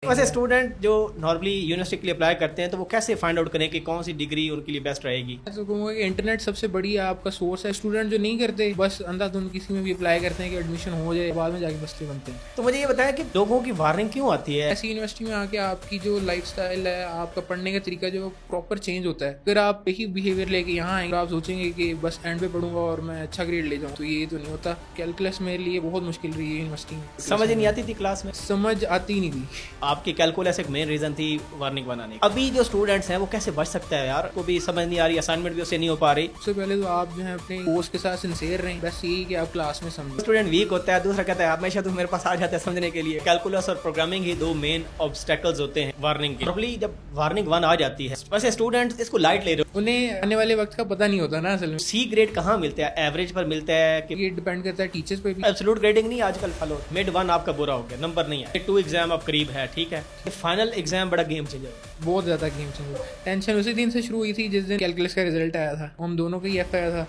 वैसे स्टूडेंट जो normally university के लिए अप्लाई करते हैं तो वो कैसे फाइंड आउट करें कि कौन सी डिग्री उनके लिए बेस्ट रहेगी? तो कहूँगा कि इंटरनेट सबसे बड़ी आपका सोर्स है। स्टूडेंट जो नहीं करते बस अंधाधुंध किसी में भी अप्लाई करते हैं कि एडमिशन हो जाए, बाद में जाके बस्ते बनते हैं। तो मुझे ये बताया कि लोगों की वार्निंग क्यों आती है? ऐसी यूनिवर्सिटी में आके आपकी जो लाइफस्टाइल है, आपका पढ़ने का तरीका जो प्रॉपर चेंज होता है। अगर आप एक ही बिहेवियर लेके यहाँ आएंगे, आप सोचेंगे कि बस एंड पे पढ़ूंगा और मैं अच्छा ग्रेड ले जाऊँ, तो ये तो नहीं होता। कैलकुलस मेरे लिए बहुत मुश्किल रही है यूनिवर्सिटी में। समझ नहीं आती थी क्लास में? समझ आती नहीं थी। आपकी कैलकुलस एक मेन रीजन थी वार्निंग बनाने की। अभी जो स्टूडेंट्स हैं वो कैसे बच सकता है यार? को भी समझ नहीं आ रही, असाइनमेंट भी उससे नहीं हो पा रही। सबसे पहले तो आप जो है अपने कोर्स के साथ सिंसियर रहें। बस यही कि आप क्लास में समझें। स्टूडेंट वीक होता है, दूसरा कहता है हमेशा तुम मेरे पास आ जाते हैं समझने के लिए। कैलकुलस और प्रोग्रामिंग ही दो मेन ऑब्स्टेकल्स होते हैं वार्निंग के। नॉर्मली जब वार्निंग 1 आ जाती है, वैसे स्टूडेंट इसको लाइट ले रहे हो, उन्हें आने वाले वक्त का पता नहीं होता ना। असल में सी ग्रेड कहाँ मिलता है? एवरेज पर मिलता है कि ये डिपेंड करता है टीचर्स पे भी। एब्सोल्यूट ग्रेडिंग नहीं आजकल फॉलो। मिड 1 आपका बुरा हो गया, नंबर नहीं है। 2 एग्जाम अब करीब है, ठीक है। फाइनल एग्जाम बड़ा गेम चेंजर, बहुत ज्यादा गेम चेंजर। टेंशन उसी दिन से शुरू हुई थी जिस दिन कैलकुलस का रिजल्ट आया था। हम दोनों का ही एफ आया था,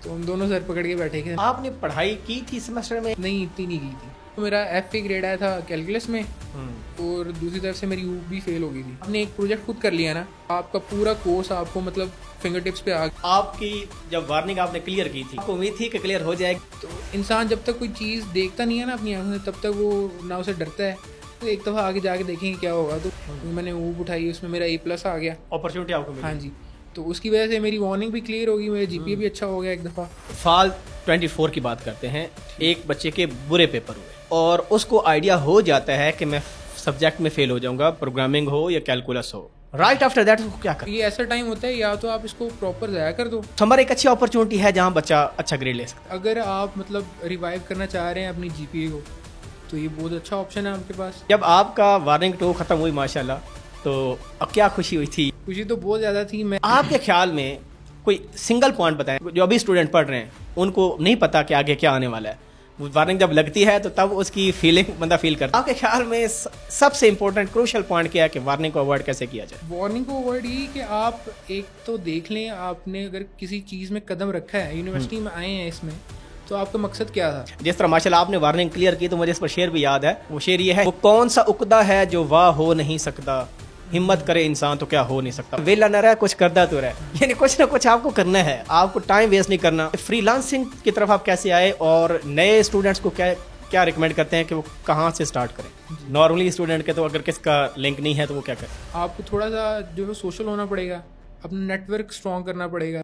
तो हम दोनों सर पकड़ के बैठे थे। आपने पढ़ाई की थी सेमेस्टर में? नहीं, इतनी नहीं की थी। तो मेरा एफ ग्रेड आया था कैलकुलस में, और दूसरी तरफ से मेरी यूप भी फेल हो गई थी। आपने एक प्रोजेक्ट खुद कर लिया ना, आपका पूरा कोर्स आपको मतलब फिंगर टिप्स पे आ गया। आपकी जब वार्निंग आपने क्लियर की थी, आपको उम्मीद थी कि क्लियर हो जाएगी? तो इंसान जब तक कोई चीज़ देखता नहीं है ना अपनी आंखों से, तब तक वो ना उसे डरता है। तो एक दफ़ा आगे जाके देखेंगे क्या होगा। तो मैंने ऊप उठाई, उसमें मेरा A+ आ गया, अपॉर्चुनिटी आपको मिली। हाँ जी। तो उसकी वजह से मेरी वार्निंग भी क्लियर होगी, मेरा GPA भी अच्छा हो गया एक दफ़ा। फाल 24 की बात करते हैं। एक बच्चे के बुरे पेपर हुए और उसको आइडिया हो जाता है कि मैं सब्जेक्ट में फेल हो जाऊंगा, प्रोग्रामिंग हो या कैलकुलस हो। राइट आफ्टर दैट उसको क्या करें? ये ऐसा टाइम होता है, या तो आप इसको प्रॉपर ज़ाया कर दो। हमारी एक अच्छी अपॉर्चुनिटी है जहां बच्चा अच्छा ग्रेड ले सकता है। अगर आप मतलब रिवाइव करना चाह रहे हैं अपनी GPA को, तो ये बहुत अच्छा ऑप्शन है आपके पास। जब आपका वार्निंग 2 खत्म हुई माशाल्लाह, तो अब क्या खुशी हुई थी? खुशी तो बहुत ज़्यादा थी। मैं आपके ख्याल में कोई सिंगल पॉइंट बताएं, जो अभी स्टूडेंट पढ़ रहे हैं उनको नहीं पता कि आगे क्या आने वाला है। वार्निंग जब लगती है तो तब उसकी फीलिंग बंदा फील करता है। आपके ख्याल में सबसे इंपॉर्टेंट क्रूशियल पॉइंट क्या है कि वार्निंग को अवॉइड कैसे किया जाए? वार्निंग को अवॉइड ये कि आप एक तो देख लें, आपने अगर किसी चीज़ में कदम रखा है, यूनिवर्सिटी में आए हैं इसमें, तो आपका मकसद क्या था। जिस तरह माशाल्लाह आपने वार्निंग क्लियर की, तो मुझे इस पर शेर भी याद है। वो शेर ये है, वो कौन सा उकदा है जो वाह हो नहीं सकता, हिम्मत करे इंसान तो क्या हो नहीं सकता। वेला न रहा कुछ करदा तो रहे, यानी कुछ ना कुछ आपको करना है, आपको टाइम वेस्ट नहीं करना। फ्रीलांसिंग की तरफ आप कैसे आए और नए स्टूडेंट्स को क्या रिकमेंड करते हैं कि वो कहाँ से स्टार्ट करें? नॉर्मली स्टूडेंट के तो अगर किसका लिंक नहीं है तो वो क्या करें? आपको थोड़ा सा जो है सोशल होना पड़ेगा, अपना नेटवर्क स्ट्रॉन्ग करना पड़ेगा।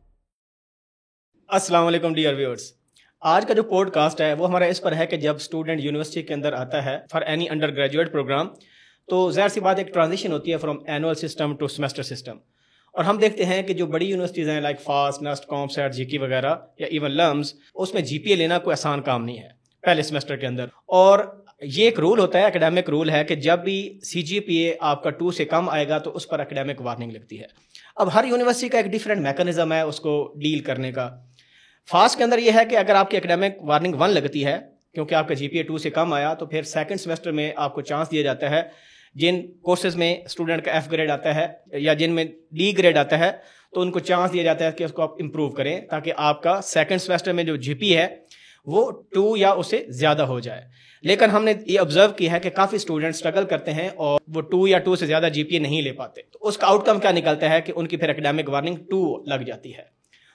अस्सलाम वालेकुम डियर व्यूअर्स। आज का जो पॉडकास्ट है वो हमारा इस पर है कि जब स्टूडेंट यूनिवर्सिटी के अंदर आता है for any undergraduate programme, तो ज़ाहिर सी बात एक ट्रांजिशन होती है from annual system to semester system. और हम देखते हैं कि जो बड़ी यूनिवर्सिटीज़ हैं लाइक फास्ट, नस्ट, कॉम्पसेट, जीकी वगैरह या इवन लम्स, उसमें GPA लेना कोई आसान काम नहीं है पहले सेमेस्टर के अंदर। और ये एक रूल होता है, एकेडमिक रूल है कि जब भी CGPA आपका 2 से कम आएगा तो उस पर एकेडमिक वार्निंग लगती है। अब हर यूनिवर्सिटी का एक डिफरेंट मैकेनिज्म है उसको डील करने का। फास्ट के अंदर यह है कि अगर आपकी एकेडमिक वार्निंग 1 लगती है क्योंकि आपका GPA 2 से कम आया, तो फिर सेकंड सेमेस्टर में आपको चांस दिया जाता है। जिन कोर्सेज में स्टूडेंट का F ग्रेड आता है या जिनमें D ग्रेड आता है, तो उनको चांस दिया जाता है कि उसको आप इम्प्रूव करें ताकि आपका सेकंड सेमेस्टर में जो GPA है वो 2 या उससे ज़्यादा हो जाए। लेकिन हमने ये ऑब्जर्व किया है कि काफ़ी स्टूडेंट स्ट्रगल करते हैं और वो 2 या 2 से ज़्यादा GPA नहीं ले पाते। तो उसका आउटकम क्या निकलता है कि उनकी फिर एकेडमिक वार्निंग 2 लग जाती है।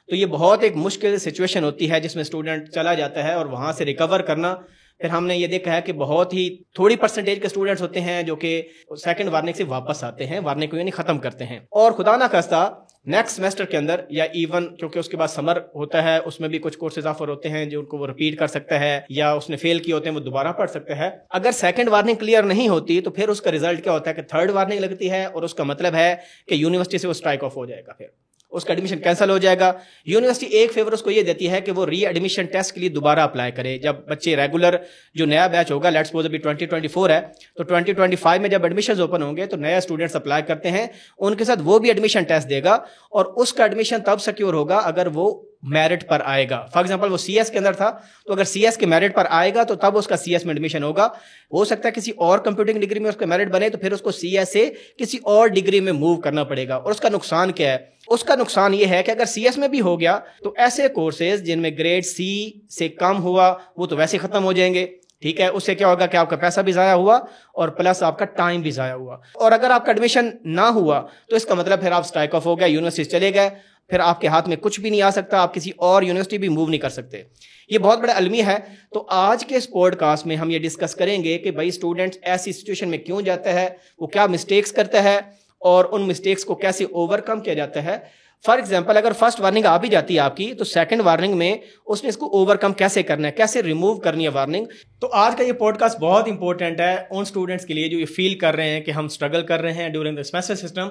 तो ये बहुत एक मुश्किल सिचुएशन होती है जिसमें स्टूडेंट चला जाता है और वहाँ से रिकवर करना। फिर हमने ये देखा है कि बहुत ही थोड़ी परसेंटेज के स्टूडेंट्स होते हैं जो कि सेकंड वार्निंग से वापस आते हैं, वार्निंग को यानी खत्म करते हैं। और खुदा ना खास्ता नेक्स्ट सेमेस्टर के अंदर या इवन क्योंकि उसके बाद समर होता है, उसमें भी कुछ कोर्सेज ऑफर होते हैं जो उनको वो रिपीट कर सकता है या उसने फेल किए होते हैं वो दोबारा पढ़ सकता है। अगर सेकंड वार्निंग क्लियर नहीं होती तो फिर उसका रिजल्ट क्या होता है कि थर्ड वार्निंग लगती है और उसका मतलब है कि यूनिवर्सिटी से वो स्ट्राइक ऑफ हो जाएगा, फिर उसका एडमिशन कैंसिल हो जाएगा। यूनिवर्सिटी एक फेवर उसको ये देती है कि वो री एडमिशन टेस्ट के लिए दोबारा अप्लाई करे। जब बच्चे रेगुलर जो नया बैच होगा, लेट्स सपोज अभी 2024 है, तो 2025 में जब एडमिशन ओपन होंगे तो नया स्टूडेंट्स अप्लाई करते हैं, उनके साथ वो भी एडमिशन टेस्ट देगा और उसका एडमिशन तब सिक्योर होगा अगर वो मेरिट पर आएगा। फॉर एग्जांपल वो CS के अंदर था, तो अगर CS के मेरिट पर आएगा तो तब उसका CS में एडमिशन होगा। हो सकता है किसी और कंप्यूटिंग डिग्री में उसका मेरिट बने तो फिर उसको CS से किसी और डिग्री में मूव करना पड़ेगा। और उसका नुकसान क्या है? उसका नुकसान ये है कि अगर CS में भी हो गया तो ऐसे कोर्सेज जिनमें ग्रेड C से कम हुआ वो तो वैसे खत्म हो जाएंगे। ठीक है, उससे क्या होगा कि आपका पैसा भी ज़ाया हुआ और प्लस आपका टाइम भी ज़ाया हुआ। और अगर आपका एडमिशन ना हुआ तो इसका मतलब फिर आप स्ट्राइक ऑफ हो गए, यूनिवर्सिटी चले गए, फिर आपके हाथ में कुछ भी नहीं आ सकता, आप किसी और यूनिवर्सिटी भी मूव नहीं कर सकते। ये बहुत बड़ा अलमी है। तो आज के इस पॉडकास्ट में हम ये डिस्कस करेंगे कि भाई स्टूडेंट्स ऐसी सिचुएशन में क्यों जाता है, वो क्या मिस्टेक्स करता है और उन मिस्टेक्स को कैसे ओवरकम किया जाता है। फॉर एग्जाम्पल, अगर फर्स्ट वार्निंग आ भी जाती है आपकी, तो सेकंड वार्निंग में उसने इसको ओवरकम कैसे करना है, कैसे रिमूव करनी है वार्निंग। तो आज का ये पॉडकास्ट बहुत इंपॉर्टेंट है उन स्टूडेंट्स के लिए जो ये फील कर रहे हैं कि हम स्ट्रगल कर रहे हैं ड्यूरिंग द सेमेस्टर सिस्टम,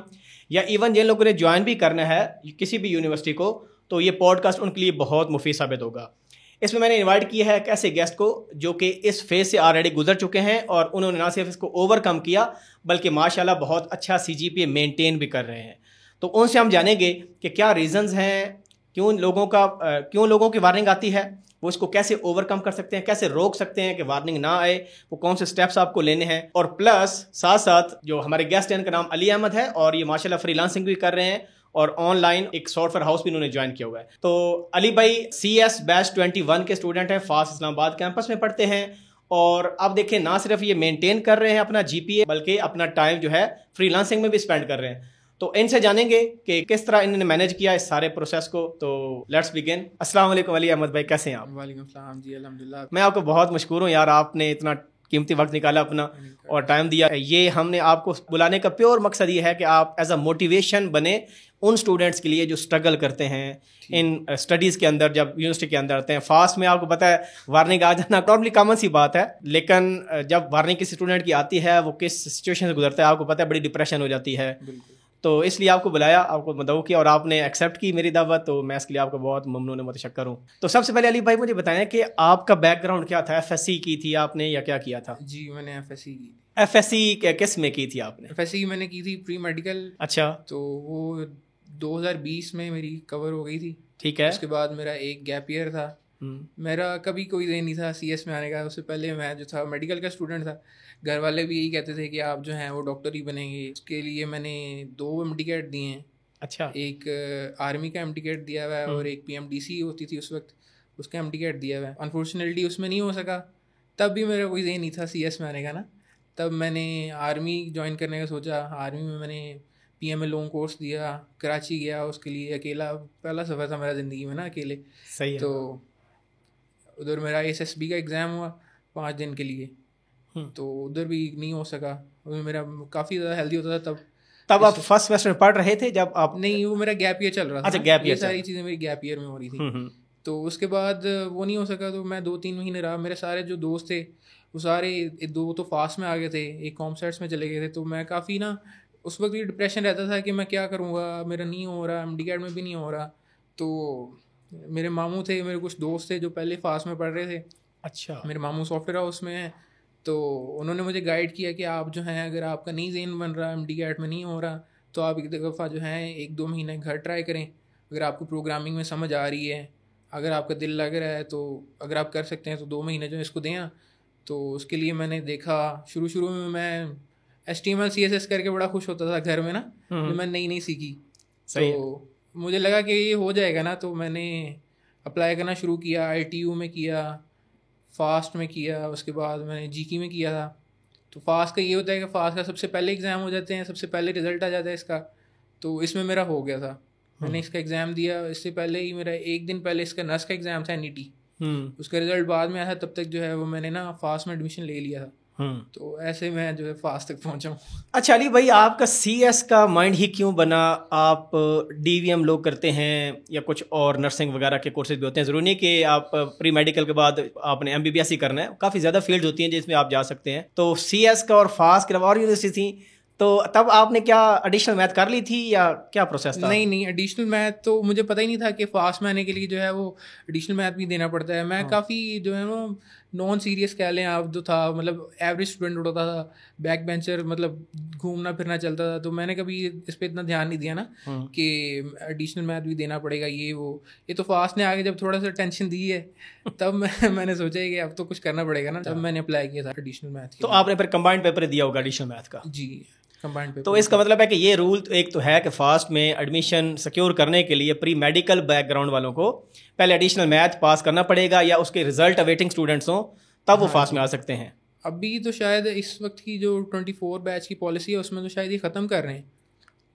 या इवन जिन लोगों ने ज्वाइन भी करना है किसी भी यूनिवर्सिटी को, तो ये पॉडकास्ट उनके लिए बहुत मुफीद साबित होगा। इसमें मैंने इनवाइट किया है एक ऐसे गेस्ट को जो कि इस फेज से ऑलरेडी गुजर चुके हैं और उन्होंने ना सिर्फ इसको ओवरकम किया बल्कि माशाल्लाह बहुत अच्छा CGPA मेंटेन भी कर रहे हैं। तो उनसे हम जानेंगे कि क्या रीजंस हैं, क्यों लोगों की वार्निंग आती है, वो इसको कैसे ओवरकम कर सकते हैं, कैसे रोक सकते हैं कि वार्निंग ना आए, वो कौन से स्टेप्स आपको लेने हैं। और प्लस साथ साथ जो हमारे गेस्ट हैं इनका नाम अली अहमद है और ये माशाल्लाह फ्रीलांसिंग भी कर रहे हैं और ऑनलाइन एक सॉफ्टवेयर हाउस भी इन्होंने ज्वाइन किया हुआ है। तो अली भाई CS बैच 21 के स्टूडेंट हैं, फास्ट इस्लामाबाद कैंपस में पढ़ते हैं और अब देखिए ना सिर्फ ये मेंटेन कर रहे हैं अपना GPA बल्कि अपना टाइम जो है फ्रीलांसिंग में भी स्पेंड कर रहे हैं। तो इनसे जानेंगे कि किस तरह इन्होंने मैनेज किया इस सारे प्रोसेस को। तो लेट्स बिगिन। अस्सलाम वालेकुम अली अहमद भाई, कैसे हैं आप? वालेकुम सलाम जी, अल्हम्दुलिल्लाह। मैं आपको बहुत मशकूर हूँ यार, आपने इतना कीमती वक्त निकाला अपना और टाइम दिया। ये हमने आपको बुलाने का प्योर मकसद ये है कि आप एज अ मोटिवेशन बने उन स्टूडेंट्स के लिए जो स्ट्रगल करते हैं इन स्टडीज़ के अंदर, जब यूनिवर्सिटी के अंदर आते हैं। फास्ट में आपको पता है वार्निंग आ जाना नॉर्मली कॉमन सी बात है, लेकिन जब वार्निंग किसी स्टूडेंट की आती है वो किस सिचुएशन से गुजरता है आपको पता है, बड़ी डिप्रेशन हो जाती है। तो इसलिए आपको बुलाया, आपको मदऊ किया और आपने एक्सेप्ट की मेरी दावत, तो मैं इसके लिए आपको बहुत ममनून मुतशक्कर हूँ। तो सबसे पहले अली भाई मुझे बताएं कि आपका बैकग्राउंड क्या था, FSC की थी आपने या क्या किया था? जी मैंने FSC की। FSC किस में की थी आपने? FSC मैंने की थी प्री मेडिकल। अच्छा। तो वो 2020 में मेरी कवर हो गई थी। ठीक है। उसके बाद मेरा एक गैप ईयर था। मेरा कभी कोई ये नहीं था CS में आने का। उससे पहले मैं जो था मेडिकल का स्टूडेंट था। घर वाले भी यही कहते थे कि आप जो हैं वो डॉक्टर ही बनेंगे। उसके लिए मैंने 2 MD-CAT दिए हैं। अच्छा। एक आर्मी का MD-CAT दिया हुआ है और एक PMDC होती थी उस वक्त, उसका MD-CAT दिया हुआ है। अनफॉर्चुनेटली उसमें नहीं हो सका। तब भी मेरा कोई ये नहीं था CS में आने का ना। तब मैंने आर्मी ज्वाइन करने का सोचा। आर्मी में मैंने PMA लॉन्ग कोर्स दिया, कराची गया उसके लिए अकेला। पहला सफ़र था मेरा ज़िंदगी में ना, अकेले। सही है। तो उधर मेरा SSB का एग्ज़ाम हुआ 5 दिन के लिए। तो उधर भी नहीं हो सका। मेरा काफ़ी ज़्यादा हेल्दी होता था तब आप फर्स्ट सेमेस्टर में पढ़ रहे थे जब आप? नहीं, वो मेरा गैप ईयर चल रहा था। अच्छा, गैप ईयर। ये सारी चीज़ें मेरी गैप ईयर में हो रही थी। तो उसके बाद वो नहीं हो सका। तो मैं 2-3 महीने रहा। मेरे सारे जो दोस्त थे वो सारे 2 तो फास्ट में आ गए थे, एक कॉमसेट्स में चले गए थे। तो मैं काफ़ी ना उस वक्त भी डिप्रेशन रहता था कि मैं क्या करूँगा, मेरा नहीं हो रहा, MD-CAT में भी नहीं हो रहा। तो मेरे मामू थे, मेरे कुछ दोस्त थे जो पहले फास्ट में पढ़ रहे थे। अच्छा। मेरे मामू सॉफ्टवेयर हाउस में हैं। तो उन्होंने मुझे गाइड किया कि आप जो हैं अगर आपका नहीं ज़ेन बन रहा, MD-CAT में नहीं हो रहा, तो आप एक दफ़ा जो है 1-2 महीने घर ट्राई करें। अगर आपको प्रोग्रामिंग में समझ आ रही है, अगर आपका दिल लग रहा है, तो अगर आप कर सकते हैं तो 2 महीने जो है इसको दें। तो उसके लिए मैंने देखा। शुरू में मैं HTML CSS करके बड़ा खुश होता था घर में ना, जो मैं नई सीखी। तो मुझे लगा कि ये हो जाएगा ना, तो मैंने अप्लाई करना शुरू किया। ITU में किया, फास्ट में किया, उसके बाद मैंने GK में किया था। तो फास्ट का ये होता है कि फास्ट का सबसे पहले एग्ज़ाम हो जाते हैं, सबसे पहले रिज़ल्ट आ जाता है इसका। तो इसमें मेरा हो गया था। मैंने इसका एग्ज़ाम दिया। इससे पहले ही मेरा 1 दिन पहले इसका नर्स का एग्ज़ाम था, NET। उसका रिज़ल्ट बाद में आया था। तब तक जो है वो मैंने ना फास्ट में एडमिशन ले लिया था। तो ऐसे मैं जो है फास्ट तक पहुंचा हूँ। अच्छा अली भाई, आपका CS का माइंड ही क्यों बना? आप DVM लोग करते हैं या कुछ और नर्सिंग वगैरह के कोर्सेज भी होते हैं, ज़रूरी नहीं कि आप प्री मेडिकल के बाद आपने MBBS ही करना है, काफ़ी ज़्यादा फील्ड होती हैं जिसमें आप जा सकते हैं। तो CS का और फास्ट के और यूनिवर्सिटी थी, तो तब आपने क्या एडिशनल मैथ कर ली थी या क्या प्रोसेस था? नहीं, एडिशनल मैथ तो मुझे पता ही नहीं था कि फास्ट में आने के लिए जो है वो एडिशनल मैथ भी देना पड़ता है। मैं काफ़ी जो है वो नॉन सीरियस कह लें आप, जो था मतलब एवरेज स्टूडेंट होता था, बैक बेंचर, मतलब घूमना फिरना चलता था। तो मैंने कभी इस पर इतना ध्यान नहीं दिया ना कि एडिशनल मैथ भी देना पड़ेगा ये वो। ये तो फास्ट ने आगे जब थोड़ा सा टेंशन दी है तब मैंने सोचा कि अब तो कुछ करना पड़ेगा ना, तब मैंने अप्लाई किया था एडिशनल मैथ। तो आपने फिर कंबाइंड पेपर दिया होगा एडिशनल मैथ का? जी, कंबाइंड पेपर। तो इसका मतलब है कि ये रूल एक तो है कि फास्ट में एडमिशन सिक्योर करने के लिए प्री मेडिकल बैकग्राउंड वालों को पहले एडिशनल मैथ पास करना पड़ेगा, या उसके रिजल्ट अवेटिंग स्टूडेंट्स हों तब वो फास्ट में आ सकते हैं। अभी तो शायद इस वक्त की जो 24 बैच की पॉलिसी है उसमें तो शायद ये ख़त्म कर रहे हैं,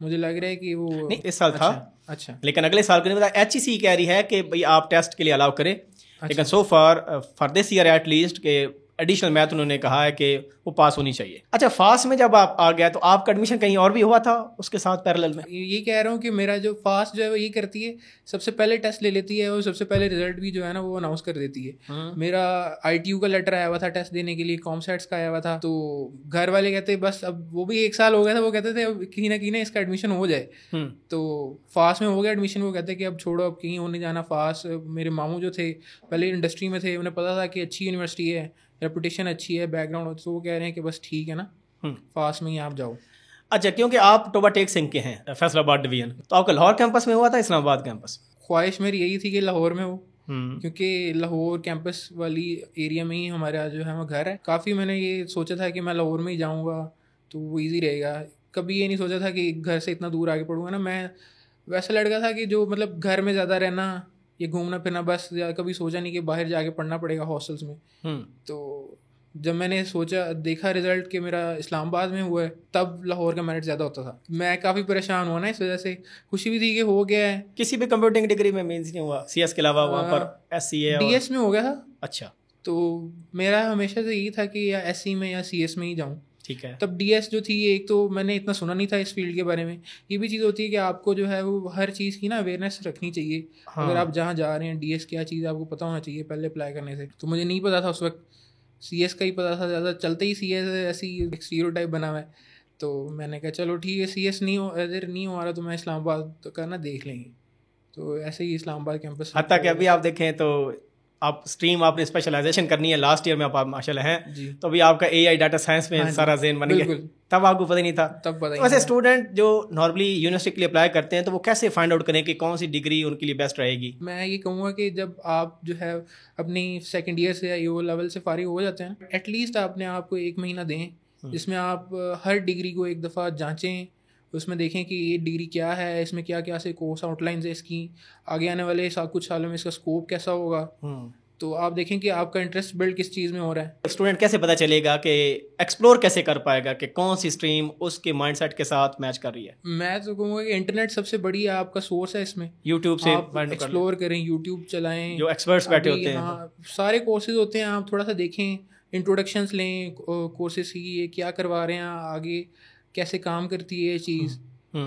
मुझे लग रहा है कि वो नहीं इस साल था। अच्छा लेकिन अगले साल को नहीं पता। HEC कह रही है कि भाई आप टेस्ट के लिए अलाउ करें, लेकिन so for this year at least के एडिशनल मैथ उन्होंने कहा है कि वो पास होनी चाहिए। अच्छा, फास्ट में जब आप आ गया तो आपका एडमिशन कहीं और भी हुआ था उसके साथ पैरेलल में? ये कह रहा हूँ कि मेरा जो फास्ट जो है वो ये करती है, सबसे पहले टेस्ट ले लेती है और सबसे पहले रिजल्ट भी जो है ना वो अनाउंस कर देती है। मेरा ITU का लेटर आया हुआ था टेस्ट देने के लिए, कॉमसेट्स का आया हुआ था, तो घर वाले कहते बस अब वो भी 1 साल हो गया था, वो कहते थे अब कहीं ना कहीं इसका एडमिशन हो जाए। तो फास्ट में हो गया एडमिशन, वो कहते कि अब छोड़ो, अब कहीं होने जाना फास्ट। मेरे मामू जो थे पहले इंडस्ट्री में थे, उन्हें पता था कि अच्छी यूनिवर्सिटी है, रेपुटेशन अच्छी है, बैकग्राउंड, तो वो कह रहे हैं कि बस ठीक है ना फास्ट में ही आप जाओ। अच्छा, क्योंकि आप टोबा टेक सिंह के हैं, फैसलाबाद डिवीजन, तो आपका लाहौर कैंपस में हुआ था इस्लामाबाद कैंपस? ख्वाहिश मेरी यही थी कि लाहौर में हो, क्योंकि लाहौर कैंपस वाली एरिया में ही हमारा जो है वो घर है। काफ़ी मैंने ये सोचा था कि मैं लाहौर में ही जाऊँगा तो वो ईजी रहेगा। कभी ये नहीं सोचा था कि घर से इतना दूर आके पढ़ूँगा ना। मैं वैसा लड़का था कि जो मतलब घर में ज़्यादा रहना, ये घूमना फिरना बस, कभी सोचा नहीं कि बाहर जाके पढ़ना पड़ेगा हॉस्टल्स में। तो जब मैंने सोचा देखा रिजल्ट कि मेरा इस्लामाबाद में हुआ है, तब लाहौर का मेरिट ज़्यादा होता था। मैं काफ़ी परेशान हुआ ना इस वजह से। खुशी भी थी कि हो गया है। किसी भी कंप्यूटिंग डिग्री में मीन्स नहीं हुआ? CS के अलावा वहाँ पर SCA DS में हो गया था। अच्छा, तो मेरा हमेशा से यही था कि या SC में या CS में ही जाऊँ। ठीक है। तब DS जो थी, एक तो मैंने इतना सुना नहीं था इस फील्ड के बारे में। ये भी चीज़ होती है कि आपको जो है वो हर चीज़ की ना अवेयरनेस रखनी चाहिए। अगर आप जहाँ जा रहे हैं DS क्या चीज़ आपको पता होना चाहिए पहले अप्लाई करने से। तो मुझे नहीं पता था उस वक्त, CS का ही पता था ज़्यादा, चलते ही CS ऐसी एक स्टीरियोटाइप बना हुआ है। तो मैंने कहा चलो ठीक है, CS नहीं हो, अगर नहीं हो रहा तो मैं इस्लामाबाद तो करना देख लेंगे। तो ऐसे ही इस्लामाबाद कैंपस। हत्ता कि अभी आप देखें तो आप स्ट्रीम आपने स्पेशलाइजेशन करनी है, लास्ट ईयर में आप माशाल्लाह हैं, तो अभी आपका AI डाटा साइंस में सारा ज़हन बन गया। तब आपको पता नहीं था? तब पता नहीं। वैसे स्टूडेंट जो नॉर्मली यूनिवर्सिटी के लिए अप्लाई करते हैं तो वो कैसे फाइंड आउट करें कि कौन सी डिग्री उनके लिए बेस्ट रहेगी? मैं ये कहूँगा कि जब आप जो है अपनी सेकेंड ईयर से या EO लेवल से फारिग हो जाते हैं, एटलीस्ट अपने आप को 1 महीना दें जिसमें आप हर डिग्री को एक दफ़ा जाँचें, उसमें देखें कि ये डिग्री क्या है, इसमें क्या क्या से कोर्स आउटलाइंस है इसकी, आगे आने वाले कुछ सालों में इसका स्कोप कैसा होगा। तो आप देखें कि आपका इंटरेस्ट बिल्ड किस चीज़ में हो रहा है। स्टूडेंट कैसे पता चलेगा कि एक्सप्लोर कैसे कर पाएगा कि कौन सी स्ट्रीम उसके माइंडसेट के साथ मैच कर रही है? मैं तो कहूँगा कि इंटरनेट सबसे बड़ी आपका सोर्स है इसमें। यूट्यूब से आप एक्सप्लोर करें, यूट्यूब चलाएं, जो एक्सपर्ट्स बैठे होते हैं। हाँ, सारे कोर्सेज होते हैं, आप थोड़ा सा देखें, इंट्रोडक्शंस लें कोर्सेज की, ये क्या करवा रहे हैं, आगे कैसे काम करती है ये चीज़।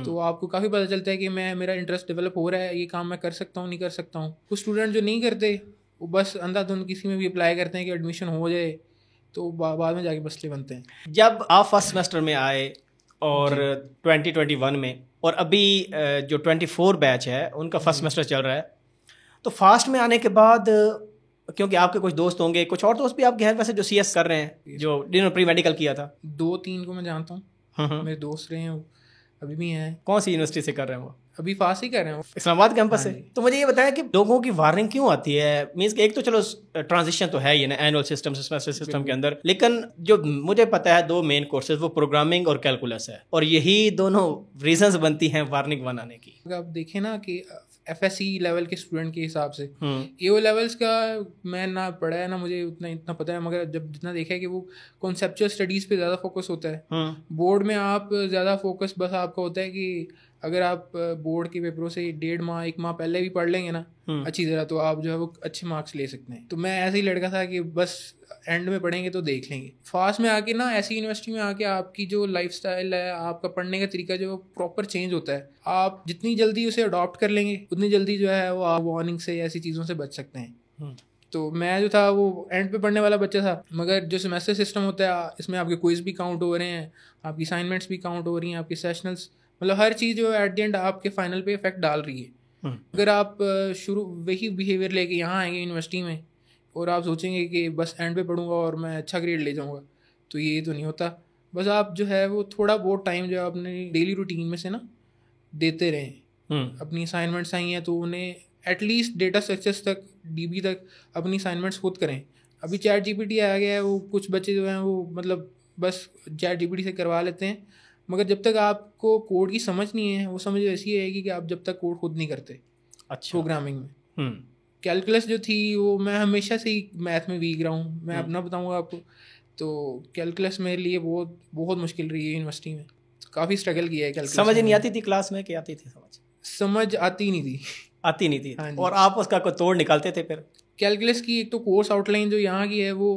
तो आपको काफ़ी पता चलता है कि मेरा इंटरेस्ट डेवलप हो रहा है, ये काम मैं कर सकता हूँ नहीं कर सकता हूँ। कुछ स्टूडेंट जो नहीं करते वो बस अंधाधुंध किसी में भी अप्लाई करते हैं कि एडमिशन हो जाए, तो बाद में जाके बसले बनते हैं। जब आप फर्स्ट सेमेस्टर में आए और 2021 में, और अभी जो 24 बैच है उनका फर्स्ट सेमेस्टर चल रहा है, तो फास्ट में आने के बाद क्योंकि आपके कुछ दोस्त होंगे, कुछ और दोस्त भी आपके हैं वैसे जो CS कर रहे हैं, जो जिन्होंने प्री मेडिकल किया था? 2-3 को मैं जानता हूँ, मेरे दोस्त रहे हैं, अभी भी हैं। कौन सी यूनिवर्सिटी से कर रहे हैं वो? अभी फास्ट ही कर रहे हैं, इस्लामाबाद कैंपस से। तो मुझे ये बताया कि लोगों की वार्निंग क्यों आती है? मींस कि एक तो चलो ट्रांजिशन तो है ये ना एनुअल सिस्टम से सेमेस्टर सिस्टम के अंदर, लेकिन जो मुझे पता है 2 मेन कोर्सेज वो प्रोग्रामिंग और कैलकुलस है, और यही दोनों रीजंस बनती हैं वार्निंग बनाने की। आप देखें ना कि FSC लेवल के स्टूडेंट के हिसाब से AO लेवल्स का मैं ना पढ़ा है ना मुझे इतना पता है, मगर जब जितना देखा है कि वो कॉन्सेप्चुअल स्टडीज़ पे ज़्यादा फोकस होता है। बोर्ड में आप ज़्यादा फोकस बस आपका होता है कि अगर आप बोर्ड के पेपरों से 1.5 माह 1 माह पहले भी पढ़ लेंगे ना अच्छी तरह, तो आप जो है वो अच्छे मार्क्स ले सकते हैं। तो मैं ऐसे ही लड़का था कि बस एंड में पढ़ेंगे तो देख लेंगे। फास्ट में आके ना ऐसी यूनिवर्सिटी में आके आपकी जो लाइफस्टाइल है, आपका पढ़ने का तरीका जो प्रॉपर चेंज होता है। आप जितनी जल्दी उसे अडॉप्ट कर लेंगे उतनी जल्दी जो है वो आप वार्निंग से ऐसी चीज़ों से बच सकते हैं। तो मैं जो था वो एंड पे पढ़ने वाला बच्चा था, मगर जो सेमेस्टर सिस्टम होता है इसमें आपके क्विज भी काउंट हो रहे हैं, आपकी असाइनमेंट्स भी काउंट हो रही हैं, आपकी सेशनल्स, मतलब हर चीज़ जो है एट द एंड आपके फाइनल पे इफेक्ट डाल रही है। अगर आप शुरू वही बिहेवियर लेके यहाँ आएंगे यूनिवर्सिटी में और आप सोचेंगे कि बस एंड पे पढ़ूंगा और मैं अच्छा ग्रेड ले जाऊंगा, तो ये तो नहीं होता। बस आप जो है वो थोड़ा बहुत टाइम जो अपने डेली रूटीन में से ना देते रहें। अपनी असाइनमेंट्स आई हैं तो उन्हें एटलीस्ट डेटा स्ट्रक्चर्स तक, DB तक अपनी असाइनमेंट्स खुद करें। अभी ChatGPT आ गया है, वो कुछ बच्चे जो हैं वो मतलब बस ChatGPT से करवा लेते हैं, मगर जब तक आपको कोड की समझ नहीं है वो समझ ऐसी आएगी कि आप जब तक कोड खुद नहीं करते। अच्छा। प्रोग्रामिंग में कैलकुलस जो थी वो मैं हमेशा से ही मैथ में वीक रहा हूँ, मैं अपना बताऊँगा आपको। तो कैलकुलस मेरे लिए बहुत बहुत मुश्किल रही है यूनिवर्सिटी में, काफ़ी स्ट्रगल किया है कैलकुलस। समझ ही नहीं आती थी क्लास में कि आती थी समझ आती नहीं थी। आती नहीं थी। हाँ जी। और आप उसका कोई तोड़ निकालते थे फिर? कैलकुलस की एक तो कोर्स आउटलाइन जो यहाँ की है वो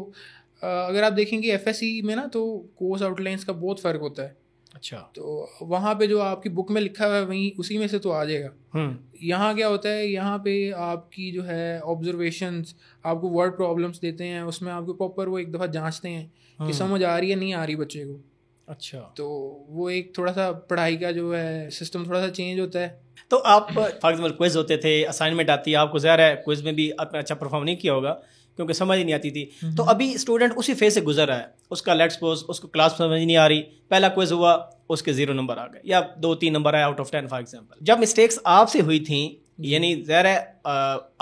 अगर आप देखेंगे एफएससी में ना, तो कोर्स आउटलाइंस का बहुत फ़र्क होता है। अच्छा। तो वहाँ पे जो आपकी बुक में लिखा हुआ है वहीं उसी में से तो आ जाएगा। यहाँ क्या होता है, यहाँ पे आपकी जो है ऑब्जर्वेशंस, आपको वर्ड प्रॉब्लम्स देते हैं, उसमें आपको प्रॉपर वो एक दफ़ा जांचते हैं कि समझ आ रही है नहीं आ रही बच्चे को। अच्छा। तो वो एक थोड़ा सा पढ़ाई का जो है सिस्टम थोड़ा सा चेंज होता है। तो आप फॉर एग्जाम्पल क्विज होते थे, असाइनमेंट आती है आपको, ज़ाहिर है क्विज में भी आपने अच्छा परफॉर्म नहीं किया होगा क्योंकि समझ ही नहीं आती थी। तो अभी स्टूडेंट उसी फेज से गुजर रहा है, उसका लेट्स सपोज उसको क्लास समझ नहीं आ रही, पहला क्विज हुआ उसके 0 नंबर आ गए या 2-3 नंबर आए आउट ऑफ 10 फॉर एग्जाम्पल। जब मिस्टेक्स आपसे हुई थी, यानी ज़ाहिर है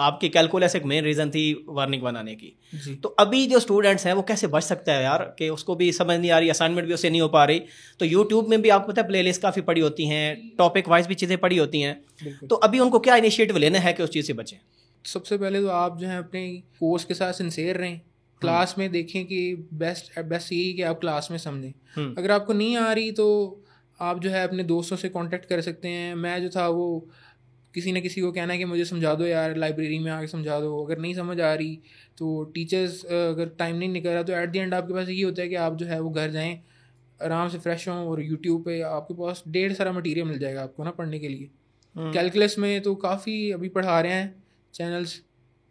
आपकी कैलकुलस एक मेन रीज़न थी वार्निंग बनाने की, तो अभी जो स्टूडेंट्स हैं वो कैसे बच सकता है यार कि उसको भी समझ नहीं आ रही, असाइनमेंट भी उससे नहीं हो पा रही। तो यूट्यूब में भी आपको पता है प्लेलिस्ट काफ़ी पड़ी होती हैं, टॉपिक वाइज भी चीज़ें पड़ी होती हैं, तो अभी उनको क्या इनिशिएटिव लेना है कि उस चीज़ से बचें? सबसे पहले तो आप जो है अपने कोर्स के साथ सिंसेयर रहें, क्लास में देखें कि बेस्ट यही कि आप क्लास में समझें। अगर आपको नहीं आ रही तो आप जो है अपने दोस्तों से कांटेक्ट कर सकते हैं। मैं जो था वो किसी न किसी को कहना है कि मुझे समझा दो यार, लाइब्रेरी में आके समझा दो। अगर नहीं समझ आ रही तो टीचर्स अगर टाइम नहीं निकल रहा तो एट द एंड आपके पास ये होता है कि आप जो है वो घर जाएँ, आराम से फ्रेश हों, और यूट्यूब पे आपके पास ढेर सारा मटीरियल मिल जाएगा आपको ना पढ़ने के लिए। कैलकुलस में तो काफ़ी अभी पढ़ा रहे हैं चैनल्स,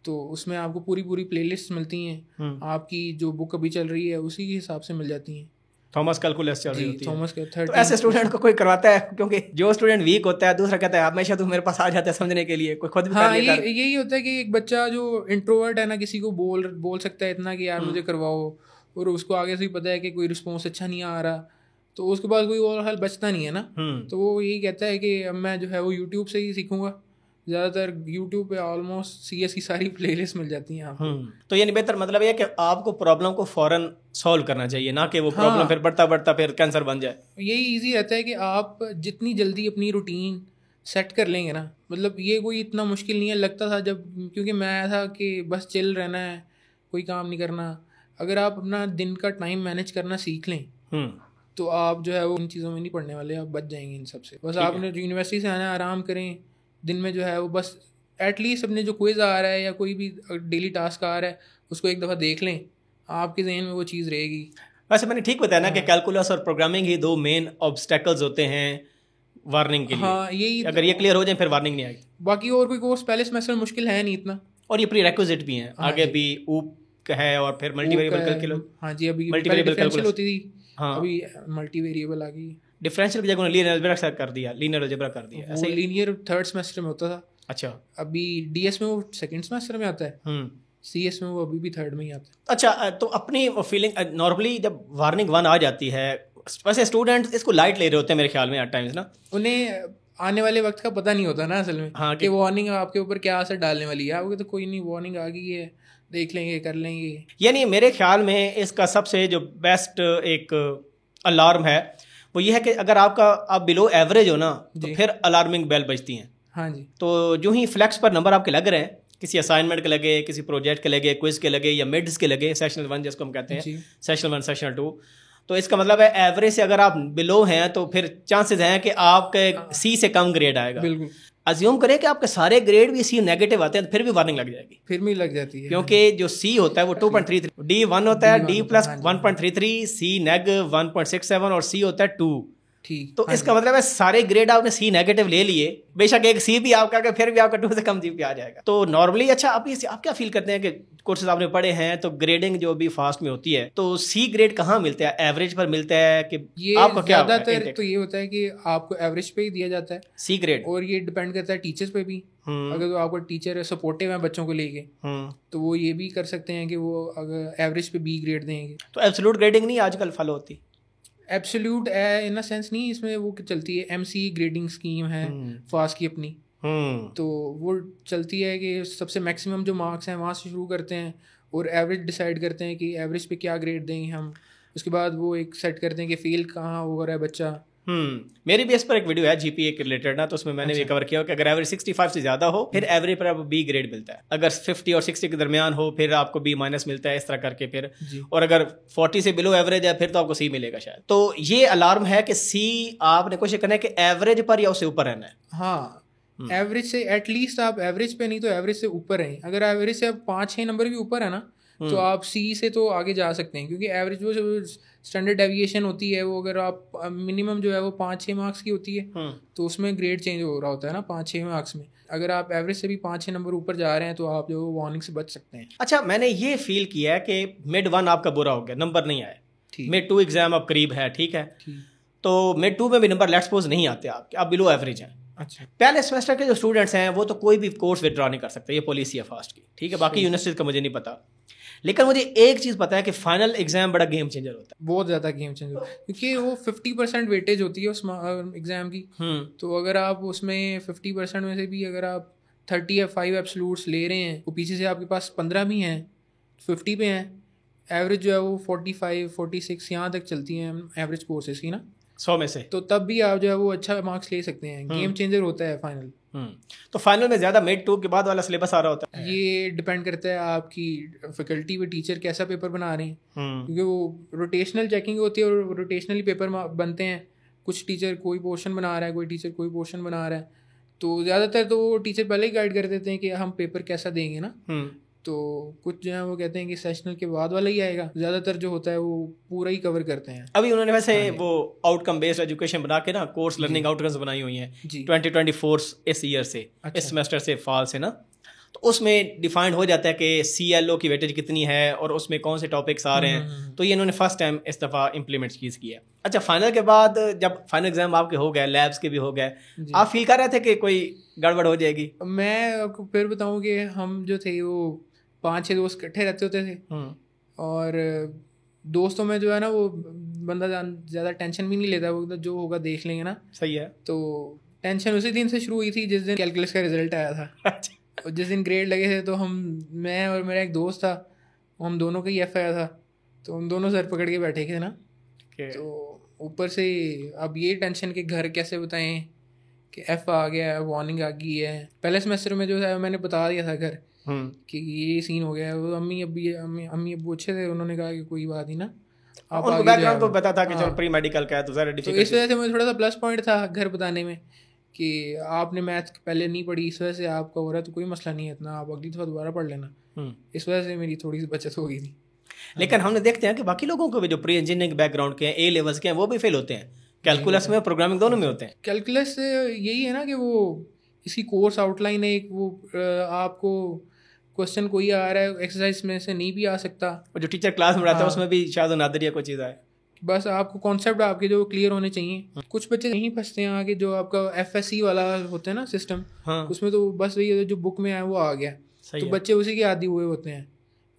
तो उसमें आपको पूरी प्लेलिस्ट मिलती हैं, आपकी जो बुक अभी चल रही है उसी के हिसाब से मिल जाती हैं। थॉमस कैलकुलस चल रही होती है। थॉमस के तो ऐसे स्टूडेंट को कोई करवाता है? क्योंकि जो स्टूडेंट वीक होता है दूसरा कहता है हमेशा तू मेरे पास आ जाता है समझने के लिए, कोई खुद भी कर लेता है। यही होता है कि एक बच्चा जो इंट्रोवर्ट है ना, किसी को बोल सकता है इतना कि यार मुझे करवाओ, और उसको आगे से ही पता है कि कोई रिस्पॉन्स अच्छा नहीं आ रहा, तो उसके पास कोई और हल बचता नहीं है ना। तो वो यही कहता है कि अब मैं जो है वो यूट्यूब से ही सीखूंगा। ज़्यादातर यूट्यूब पे ऑलमोस्ट सीएस की सारी प्लेलिस्ट मिल जाती हैं आपको। तो यानी बेहतर मतलब ये कि आपको प्रॉब्लम को फौरन सॉल्व करना चाहिए, ना कि वो प्रॉब्लम फिर बढ़ता फिर कैंसर बन जाए। यही इजी रहता है कि आप जितनी जल्दी अपनी रूटीन सेट कर लेंगे ना, मतलब ये कोई इतना मुश्किल नहीं है। लगता था जब, क्योंकि मैं आया था कि बस चिल रहना है, कोई काम नहीं करना। अगर आप अपना दिन का टाइम मैनेज करना सीख लें तो आप जो है वो इन चीज़ों में नहीं पढ़ने वाले, आप बच जाएंगे इन सब से। बस आपने यूनिवर्सिटी से आना, आराम करें, दिन में जो है वो बस एटलीस्ट अपने जो क्विज़ आ रहा है या कोई भी डेली टास्क आ रहा है उसको एक दफ़ा देख लें, आपके जहन में वो चीज़ रहेगी। वैसे मैंने ठीक बताया ना कि कैलकुलस और प्रोग्रामिंग ही 2 मेन ऑब्स्टेकल्स होते हैं वार्निंग के लिए। हाँ, यही अगर ये क्लियर हो जाए फिर वार्निंग नहीं आएगी। बाकी और कोई कोर्स पहले सेमेस्टर में मुश्किल है नहीं इतना, और ये प्री रिक्विजिट भी हैं। आगे भी ऊप है और फिर मल्टीवेरिएबल कैलकुलस। हाँ जी, अभी मल्टीवेरिएबल डिफरेंशियल होती थी, हाँ अभी मल्टीवेरिएबल आ गई। डिफरेंशियल की जगह लीनियर अलजेब्रा कर दिया, लीनियर अलजेब्रा कर दिया। ऐसे लीनियर थर्ड सेमेस्टर में होता था। अच्छा, अभी डीएस में वो सेकंड सेमेस्टर में आता है, सीएस में वो अभी भी थर्ड में ही आता है। अच्छा, तो अपनी फीलिंग नॉर्मली जब वार्निंग 1 आ जाती है, वैसे स्टूडेंट इसको लाइट ले रहे होते हैं मेरे ख्याल में एट टाइम्स ना, उन्हें आने वाले वक्त का पता नहीं होता ना असल में। हाँ, कि वार्निंग आपके ऊपर क्या असर डालने वाली है। आपको तो कोई नहीं, वार्निंग आ गई है, देख लेंगे, कर लेंगे। यानी मेरे ख्याल में इसका सबसे जो बेस्ट एक अलार्म है वो ये है कि अगर आप बिलो एवरेज हो ना तो फिर अलार्मिंग बेल बजती हैं। हाँ जी। तो जो ही फ्लैक्स पर नंबर आपके लग रहे हैं, किसी असाइनमेंट के लगे, किसी प्रोजेक्ट के लगे, क्विज के लगे या मिड्स के लगे, सेशनल 1 जिसको हम कहते हैं, सेशनल 1 सेशनल 2, तो इसका मतलब है एवरेज से अगर आप बिलो हैं तो फिर चांसेस हैं कि आपके सी से कम ग्रेड आएगा। बिल्कुल। अज्यूम करें कि आपके सारे ग्रेड भी सी नेगेटिव आते हैं तो फिर भी वार्निंग लग जाएगी। फिर भी लग जाती है, क्योंकि जो सी होता है वो 2.33, डी 1 होता है, डी प्लस 1.33, सी नेग 1.67 और सी होता है 2। ठीक। तो इसका मतलब है सारे ग्रेड आपने सी नेगेटिव ले लिए, बेशक एक सी भी आपका फिर भी आपका 2 से कम जीपी आ जाएगा। तो नॉर्मली अच्छा आप क्या फील करते हैं कि कोर्सेज आपने पढ़े हैं तो ग्रेडिंग जो भी फास्ट में होती है तो सी ग्रेड कहाँ मिलता है? एवरेज पर मिलता है कि ये आपको क्या? ज्यादातर तो ये होता है कि आपको एवरेज पे ही दिया जाता है सी ग्रेड, और ये डिपेंड करता है टीचर्स पे भी। अगर तो आपका टीचर सपोर्टिव है बच्चों को लेके तो वो ये भी कर सकते हैं कि वो अगर एवरेज पे बी ग्रेड देंगे। तो एब्सोल्यूट ग्रेडिंग नहीं आजकल फॉलो होती? एब्सोल्यूट है इन अ सेंस नहीं, इसमें वो चलती है एमसी ग्रेडिंग स्कीम है फास्ट की अपनी। तो वो चलती है कि सबसे मैक्सिमम जो मार्क्स हैं वहाँ से शुरू करते हैं और एवरेज डिसाइड करते हैं कि एवरेज पे क्या ग्रेड देंगे हम। उसके बाद वो एक सेट करते हैं कि फेल कहाँ हो रहा है बच्चा, मेरी भी इस पर एक वीडियो है जीपीए के रिलेटेड ना, तो उसमें मैंने भी कवर किया कि अगर एवरेज 65 से ज्यादा हो फिर एवरेज पर आपको बी ग्रेड मिलता है, अगर 50 और 60 के दरमियान हो फिर आपको बी माइनस मिलता है, इस तरह करके फिर, और अगर 40 से बिलो एवरेज है फिर तो आपको सी मिलेगा शायद। तो ये अलार्म है कि सी आपने कोशिश करना है कि एवरेज पर या उससे ऊपर रहना है। हाँ, एवरेज से एटलीस्ट आप एवरेज पे नहीं तो एवरेज से ऊपर रहें। अगर एवरेज से आप 5-6 नंबर भी ऊपर है ना तो आप सी से तो आगे जा सकते हैं, क्योंकि एवरेज वो स्टैंडर्ड डेविएशन होती है वो अगर आप मिनिमम जो है वो 5-6 मार्क्स की होती है, तो उसमें ग्रेड चेंज हो रहा होता है ना 5-6 मार्क्स में। अगर आप एवरेज से भी 5-6 नंबर ऊपर जा रहे हैं तो आप जो वार्निंग से बच सकते हैं। अच्छा, मैंने ये फील किया है कि मिड 1 आपका बुरा हो गया, नंबर नहीं आए, मिड 2 एग्जाम अब करीब है, ठीक है, तो मिड 2 में भी नंबर लेट्स सपोज नहीं आते आपके, आप बिलो एवरेज हैं। अच्छा, पहले सेमेस्टर के जो स्टूडेंट्स हैं वो तो कोई भी कोर्स विड्रॉ नहीं कर सकते, ये पॉलिसी है फास्ट की, ठीक है, बाकी यूनिवर्सिटीज का मुझे नहीं पता, लेकिन मुझे एक चीज पता है कि फाइनल एग्जाम बड़ा गेम चेंजर होता है, बहुत ज्यादा गेम चेंजर, क्योंकि वो 50% वेटेज होती है उस एग्जाम की। तो अगर आप उसमें 50% में से भी अगर आप 35 एब्सोल्यूट्स ले रहे हैं, वो पीछे से आपके पास 15 भी हैं, 50 पे हैं, एवरेज जो है वो 45-46 यहाँ तक चलती हैं एवरेज कोर्सेज की ना 100 में से, तो तब भी आप जो है वो अच्छा मार्क्स ले सकते हैं। गेम चेंजर होता है फाइनल। तो फाइनल में ज्यादा मिड 2 के बाद वाला सिलेबस आ रहा होता है। ये डिपेंड करता है आपकी फैकल्टी व टीचर कैसा पेपर बना रहे हैं, क्योंकि वो रोटेशनल चेकिंग होती है और रोटेशनली पेपर बनते हैं। कुछ टीचर कोई पोर्शन बना रहा है, कोई टीचर कोई पोर्शन बना रहा है, तो ज़्यादातर तो वो टीचर पहले ही गाइड कर देते हैं कि हम पेपर कैसा देंगे ना, तो कुछ जो है वो कहते हैं कि सेशनल के बाद वाला ही आएगा। ज़्यादातर जो होता है वो पूरा ही कवर करते हैं। अभी उन्होंने वैसे वो आउटकम बेस्ड एजुकेशन बना के ना कोर्स लर्निंग आउटकम्स बनाई हुई हैं 2024 इस ईयर से, इस सेमेस्टर से, फॉल से ना, तो उसमें डिफाइंड हो जाता है कि CLO की वेटेज कितनी है और उसमें कौन से टॉपिक्स आ रहे हैं, तो ये इन्होंने फर्स्ट टाइम इस दफ़ा इम्प्लीमेंट चीज़ की है। अच्छा, फाइनल के बाद जब फाइनल एग्जाम आपके हो गए, लैब्स के भी हो गए, आप फील कर रहे थे कि कोई गड़बड़ हो जाएगी? मैं आपको फिर बताऊँ कि हम जो थे वो 5-6 दोस्त इकट्ठे रहते होते थे, और दोस्तों में जो है ना वो बंदा ज़्यादा टेंशन भी नहीं लेता, वो जो होगा देख लेंगे ना। सही है। तो टेंशन उसी दिन से शुरू हुई थी जिस दिन कैलकुलस का रिजल्ट आया था। और जिस दिन ग्रेड लगे थे तो मैं और मेरा एक दोस्त था, हम दोनों का ही F आया था, तो हम दोनों सर पकड़ के बैठे थे ना। तो ऊपर से अब ये टेंशन कि घर कैसे बताएं कि F आ गया, वार्निंग आ गई है। पहले सेमेस्टर में जो है मैंने बता दिया था घर कि ये सीन हो गया है। वो अम्मी अब्बू अच्छे थे, उन्होंने कहा कि कोई बात नहीं ना, आप उनको बैकग्राउंड तो पता था कि चलो प्री मेडिकल का है तो ज़रा डिफिकल्ट, तो इस वजह से मुझे थोड़ा सा प्लस पॉइंट था घर बताने में कि आपने मैथ पहले नहीं पढ़ी, इस वजह से आपका हो रहा है, तो कोई मसला नहीं है इतना, आप अगली दफ़ा दोबारा पढ़ लेना। इस वजह से मेरी थोड़ी सी बचत हो गई थी। लेकिन हमने देखते हैं कि बाकी लोगों को भी जो प्री इंजीनियरिंग बैकग्राउंड के हैं, A लेवल्स के हैं, वो भी फेल होते हैं कैलकुलस में, प्रोग्रामिंग दोनों में होते हैं। कैलकुलस यही है ना कि वो इसकी कोर्स आउटलाइन है, वो आपको क्वेश्चन कोई आ रहा है एक्सरसाइज में से नहीं भी आ सकता, और जो टीचर क्लास में पढ़ाता है उसमें भी शायद नादरिया कोई चीज़ आए, बस आपको कॉन्सेप्ट आपके जो क्लियर होने चाहिए। कुछ बच्चे नहीं फंसते हैं आगे, जो आपका FSC वाला होता है ना सिस्टम, उसमें तो बस वही जो बुक में है वो आ गया, तो बच्चे उसी के आदी हुए होते हैं।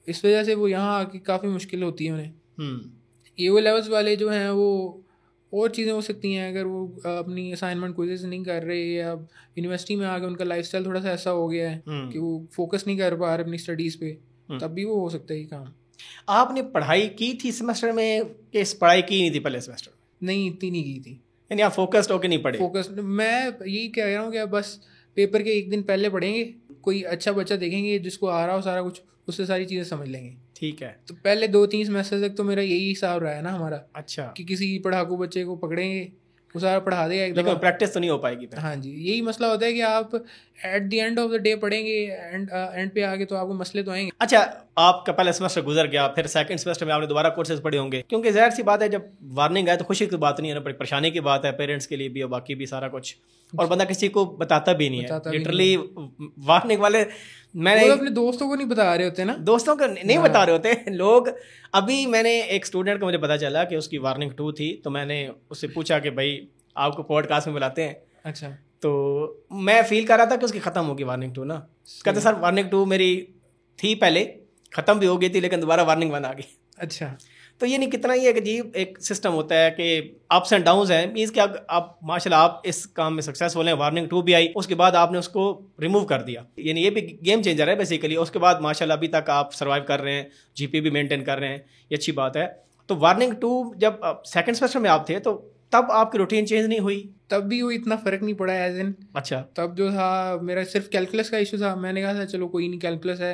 इस वजह से वो यहाँ आके काफ़ी मुश्किल होती है उन्हें। AO लेवल्स वाले जो हैं वो और चीज़ें हो सकती हैं, अगर वो अपनी असाइनमेंट क्विज़ेस नहीं कर रहे, या यूनिवर्सिटी में आके उनका लाइफस्टाइल थोड़ा सा ऐसा हो गया है कि वो फोकस नहीं कर पा रहे अपनी स्टडीज़ पे, तब भी वो हो सकता है ये काम। आपने पढ़ाई की थी सेमेस्टर में कि इस पढ़ाई की नहीं थी पहले सेमेस्टर में? नहीं, इतनी नहीं की थी, यानी आप फोकस्ड होकर नहीं पढ़े? फोकस्ड मैं यही कह रहा हूँ कि बस पेपर के एक दिन पहले पढ़ेंगे, कोई अच्छा बच्चा देखेंगे जिसको आ रहा हो सारा कुछ, उससे सारी चीज़ें समझ लेंगे। ठीक है, तो पहले 2-3 सेमेस्टर तक तो मेरा यही हिसाब रहा है ना हमारा। अच्छा, कि किसी पढ़ाकू बच्चे को पकड़ेंगे, वो सारा पढ़ा देगा एक दफ़ा, प्रैक्टिस तो नहीं हो पाएगी। हाँ जी, यही मसला होता है कि आप eight the end of the day पढ़ेंगे, एंड पे आगे तो आपको मसले तो आएंगे। अच्छा, आपका पहला सेमेस्टर गुजर गया, फिर सेकंड सेमेस्टर में आपने दोबारा कोर्सेज पढ़े होंगे, क्योंकि जाहिर सी बात है जब वार्निंग आए तो खुशी की बात नहीं है ना, परेशानी की बात है पेरेंट्स के लिए भी और बाकी भी सारा कुछ, और बंदा किसी को बताता भी नहीं है। लिटरली वार्निंग वाले मैंने अपने दोस्तों को नहीं बता रहे होते ना, दोस्तों को नहीं बता रहे होते लोग। अभी मैंने एक स्टूडेंट को मुझे पता चला कि उसकी वार्निंग 2 थी, तो मैंने उससे पूछा कि भाई आपको पॉडकास्ट में बुलाते हैं। अच्छा, तो मैं फील कर रहा था कि उसकी ख़त्म होगी वार्निंग 2 ना। कहते सर वार्निंग 2 मेरी थी पहले, ख़त्म भी हो गई थी, लेकिन दोबारा वार्निंग 1 आ गई। अच्छा, तो ये नहीं कितना ही एक अजीब एक सिस्टम होता है कि अप्स एंड डाउन्स हैं। मीन्स कि आप माशाल्लाह आप इस काम में सक्सेसफुल हैं, वार्निंग 2 भी आई, उसके बाद आपने उसको रिमूव कर दिया, यानी ये भी गेम चेंजर है बेसिकली। उसके बाद माशाल्लाह अभी तक आप सर्वाइव कर रहे हैं, GPA भी मेंटेन कर रहे हैं, ये अच्छी बात है। तो वार्निंग 2 जब सेकंड सेमेस्टर में आप थे तो तब आपकी रूटीन चेंज नहीं हुई? तब भी वो इतना फ़र्क नहीं पड़ा एज इन। अच्छा। तब जो था मेरा सिर्फ कैलकुलस का इशू था, मैंने कहा था चलो कोई नहीं, कैलकुलस है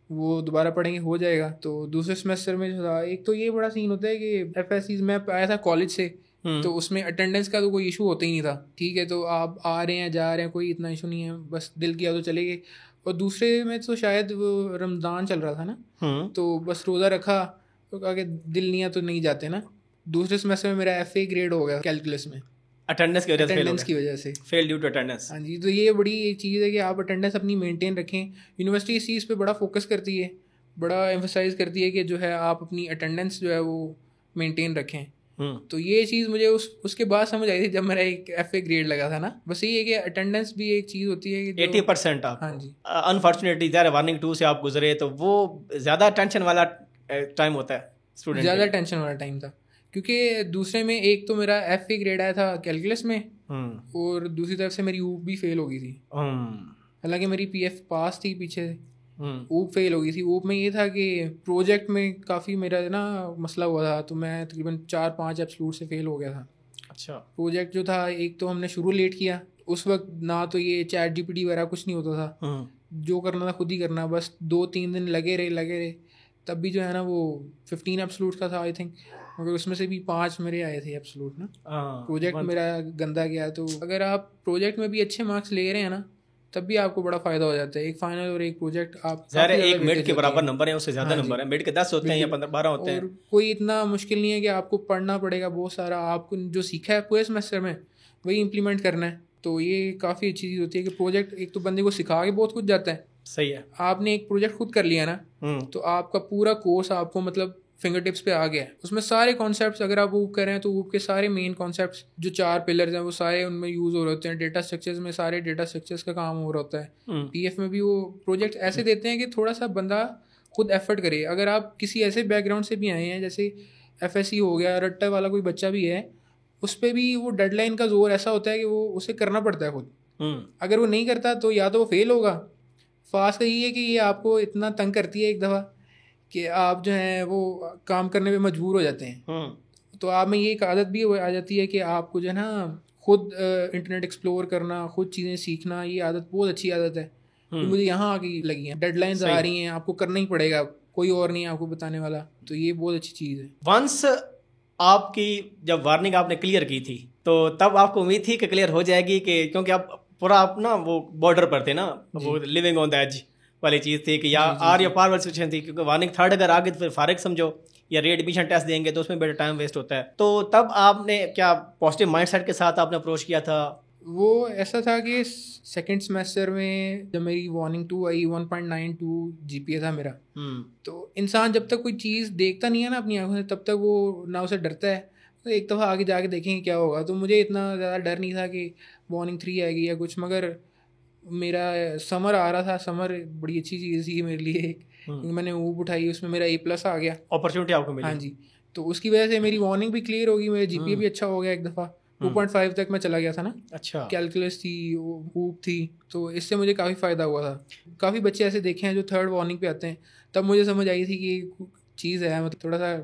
वो दोबारा पढ़ेंगे हो जाएगा। तो दूसरे सेमेस्टर में जो था, एक तो ये बड़ा सीन होता है कि FSCs में आया था कॉलेज से, तो उसमें अटेंडेंस का तो कोई इशू होता ही नहीं था। ठीक है, तो आप आ रहे हैं जा रहे हैं, कोई इतना इशू नहीं है, बस दिल किया तो चले गए। और दूसरे में तो शायद वो रमज़ान चल रहा था ना, तो बस रोज़ा रखा, तो आगे दिल नहीं है तो नहीं जाते ना। दूसरे सेमेस्टर में मेरा FA ग्रेड हो गया कैलकुलस में, अटेंडेंस की वजह से फेल ड्यू टू अटेंडेंस। हाँ जी, तो ये बड़ी एक चीज़ है कि आप अटेंडेंस अपनी मेंटेन रखें। यूनिवर्सिटी इस चीज़ पे बड़ा फोकस करती है, बड़ा एम्फसाइज करती है कि जो है आप अपनी अटेंडेंस जो है वो मेंटेन रखें। तो ये चीज़ मुझे उसके बाद समझ आई थी जब मेरा एक FA ग्रेड लगा था ना। बस ये है कि अटेंडेंस भी एक चीज़ होती है कि 80% आप। हाँ जी। अनफॉर्चुनेटली ज़्यादा वार्निंग 2 से आप गुजरे, तो वो ज़्यादा टेंशन वाला टाइम होता है स्टूडेंट, ज़्यादा टेंशन वाला टाइम था, क्योंकि दूसरे में एक तो मेरा FA ग्रेड आया था कैलकुलस में, और दूसरी तरफ से मेरी ऊप भी फेल हो गई थी। हालांकि मेरी PF पास थी, पीछे ऊप फेल हो गई थी। ऊप में ये था कि प्रोजेक्ट में काफ़ी मेरा ना मसला हुआ था, तो मैं तकरीबन 4-5 एब्सोल्यूट से फेल हो गया था। अच्छा। प्रोजेक्ट जो था, एक तो हमने शुरू लेट किया, उस वक्त ना तो ये ChatGPT वगैरह कुछ नहीं होता था, जो करना था खुद ही करना, बस 2-3 दिन लगे रहे। तब भी जो है ना वो 15 एब्सोल्यूट का था आई थिंक, मगर उसमें से भी 5 मेरे आए थे एब्सोल्यूट ना। प्रोजेक्ट मेरा गंदा गया। तो अगर आप प्रोजेक्ट में भी अच्छे मार्क्स ले रहे हैं ना, तब भी आपको बड़ा फायदा हो जाता है। एक फाइनल और एक प्रोजेक्ट आप एक मिड के बराबर नंबर है, उससे ज्यादा नंबर है। मिड के 10 होते हैं या 15-12 होते हैं। और कोई इतना मुश्किल नहीं है कि आपको पढ़ना पड़ेगा बहुत सारा, आपको जो सीखा है पूरे सेमेस्टर में वही इम्प्लीमेंट करना है। तो ये काफ़ी अच्छी चीज़ होती है कि प्रोजेक्ट एक तो बंदे को सिखा के बहुत कुछ जाता है। सही है। आपने एक प्रोजेक्ट खुद कर लिया ना, तो आपका पूरा कोर्स आपको मतलब फिंगर टिप्स पे आ गया है। उसमें सारे कॉन्सेप्ट्स, अगर आप ऊप कर रहे हैं तो ऊप के सारे मेन कॉन्सेप्ट्स जो 4 पिलर्स हैं वो सारे उनमें यूज़ हो रहे होते हैं। डेटा स्ट्रक्चर्स में सारे डेटा स्ट्रक्चर्स का काम हो रहा होता है। PF में भी वो प्रोजेक्ट ऐसे देते हैं कि थोड़ा सा बंदा खुद एफर्ट करे। अगर आप किसी ऐसे बैकग्राउंड से भी आए हैं, जैसे FSC हो गया, रट्टा वाला कोई बच्चा भी है, उस पर भी वो डेडलाइन का जोर ऐसा होता है कि वो उसे करना पड़ता है खुद। अगर वो नहीं करता तो या तो वो फेल होगा। फास्ट का ये है कि ये आपको इतना तंग करती है एक दफ़ा कि आप जो हैं वो काम करने पे मजबूर हो जाते हैं। तो आप में ये एक आदत भी आ जाती है कि आपको जो है ना खुद इंटरनेट एक्सप्लोर करना, खुद चीज़ें सीखना, ये आदत बहुत अच्छी आदत है। तो मुझे यहाँ आके लगी है। डेडलाइंस आ रही हैं, आपको करना ही पड़ेगा, कोई और नहीं आपको बताने वाला। तो ये बहुत अच्छी चीज़ है। वंस आपकी जब वार्निंग आपने क्लियर की थी, तो तब आपको उम्मीद थी कि क्लियर हो जाएगी, कि क्योंकि आप पूरा आप ना वो बॉर्डर पर थे ना, वो लिविंग ऑन द एज वाली चीज़ थी कि या आर या पार वाली सिचुएशन थी, क्योंकि वार्निंग 3rd अगर आ गई तो फिर फारिग समझो, या रीएडमिशन टेस्ट देंगे तो उसमें बड़ा टाइम वेस्ट होता है। तो तब आपने क्या पॉजिटिव माइंडसेट के साथ आपने अप्रोच किया था? वो ऐसा था कि सेकंड सेमेस्टर में जब मेरी वार्निंग 2 आई, 1.92 GPA था मेरा। तो इंसान जब तक कोई चीज़ देखता नहीं है ना अपनी आंखों से, तब तक वो ना उसे डरता है। तो एक दफ़ा आगे जाके देखेंगे क्या होगा। तो मुझे इतना ज़्यादा डर नहीं था कि वार्निंग 3 आएगी या कुछ, मगर मेरा समर आ रहा था। समर बड़ी अच्छी चीज़ थी मेरे लिए, मैंने ऊप उठाई, उसमें मेरा A+ आ गया, अपॉर्चुनिटी आपको मिली। हाँ जी। तो उसकी वजह से मेरी वार्निंग भी क्लियर होगी, मेरा GPA भी अच्छा हो गया। एक दफ़ा 2.5 तक मैं चला गया था ना। अच्छा। कैलकुलस थी, ऊप थी, तो इससे मुझे काफ़ी फ़ायदा हुआ था। काफ़ी बच्चे ऐसे देखे हैं जो 3rd वार्निंग पे आते हैं, तब मुझे समझ आई थी कि चीज़ है, मतलब थोड़ा सा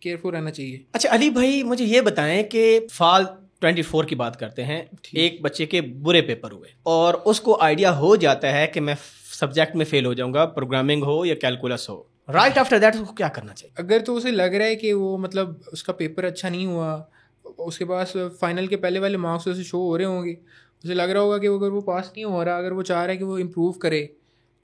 केयरफुल रहना चाहिए। अच्छा अली भाई, मुझे ये बताएं कि फाल 24 की बात करते हैं, एक बच्चे के बुरे पेपर हुए और उसको आइडिया हो जाता है कि मैं सब्जेक्ट में फेल हो जाऊंगा, प्रोग्रामिंग हो या कैलकुलस हो। राइट आफ्टर दैट उसको क्या करना चाहिए? अगर तो उसे लग रहा है कि वो मतलब उसका पेपर अच्छा नहीं हुआ, उसके पास फाइनल के पहले वाले मार्क्स उसे शो हो रहे होंगे, उसे लग रहा होगा कि अगर वो पास नहीं हो रहा, अगर वो चाह रहा है कि वो इम्प्रूव करे,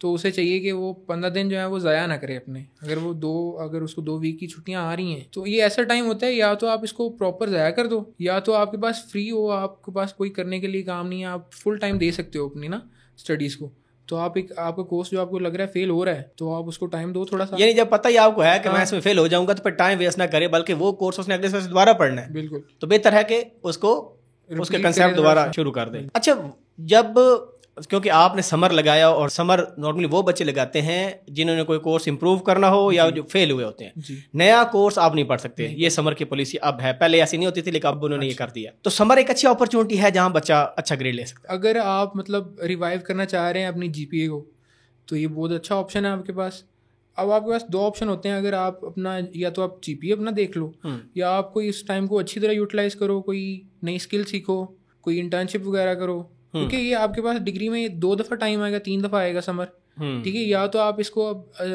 तो उसे चाहिए कि वो 15 दिन जो है वो ज़ाया ना करे अपने। अगर उसको 2 वीक की छुट्टियां आ रही हैं, तो ये ऐसा टाइम होता है, या तो आप इसको प्रॉपर ज़ाया कर दो, या तो आपके पास फ्री हो, आपके पास कोई करने के लिए काम नहीं है, आप फुल टाइम दे सकते हो अपनी ना स्टडीज़ को। तो आपका कोर्स जो आपको लग रहा है फेल हो रहा है, तो आप उसको टाइम दो थोड़ा सा। यानी जब पता ही आपको है कि मैं इसमें फेल हो जाऊंगा, तो फिर टाइम वेस्ट ना करे, बल्कि वो कोर्स उसने अगले साल दोबारा पढ़ना है। बिल्कुल। तो बेहतर है कि उसको उसके कंसेप्ट दोबारा शुरू कर दे। अच्छा, जब क्योंकि आपने समर लगाया, और समर नॉर्मली वो बच्चे लगाते हैं जिन्होंने कोई कोर्स इंप्रूव करना हो या जो फेल हुए होते हैं। नया कोर्स आप नहीं पढ़ सकते, ये समर की पॉलिसी अब है, पहले ऐसी नहीं होती थी, लेकिन अब उन्होंने ये कर दिया। तो समर एक अच्छी अपॉर्चुनिटी है जहां बच्चा अच्छा ग्रेड ले सकता है। अगर आप मतलब रिवाइव करना चाह रहे हैं अपनी GPA को, तो ये बहुत अच्छा ऑप्शन है आपके पास। अब आपके पास दो ऑप्शन होते हैं, अगर आप अपना या तो आप जीपीए अपना देख लो, या आप कोई इस टाइम को अच्छी तरह यूटिलाइज करो, कोई नई स्किल सीखो, कोई इंटर्नशिप वगैरह करो, क्योंकि ये आपके पास डिग्री में 2 दफ़ा टाइम आएगा, 3 दफ़ा आएगा समर, ठीक है। या तो आप इसको